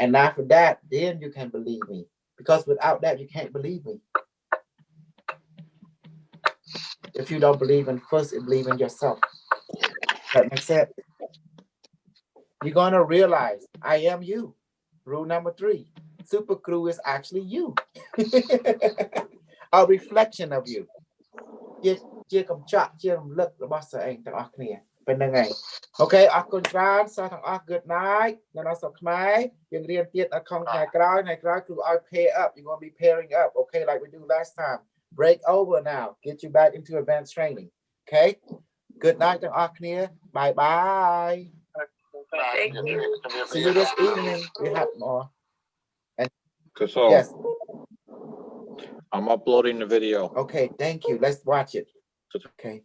And after that, then you can believe me. Because without that, you can't believe me. If you don't believe in first, believe in yourself. That makes sense. You're gonna realize I am you. Rule number 3. Super crew is actually you. A reflection of you. ជាកំចាក់ជារំលឹករបស់សិស្សឯងទាំងអស់គ្នាពេលហ្នឹងឯងអូខេអរគុណច្រើនសិស្សទាំងអស់ good night នៅក្នុងស្រុកខ្មែរយើងរៀនទៀតនៅក្នុងថ្ងៃក្រោយគ្រូឲ្យ pair up. You're going to be pairing up, okay, like we do last time. Break over now, get you back into advanced training. Okay, good night ទាំងអស់គ្នា bye bye. Thank you. See you this evening. We have more. And So yes, I'm uploading the video. okay, thank you. Let's watch it. Okay.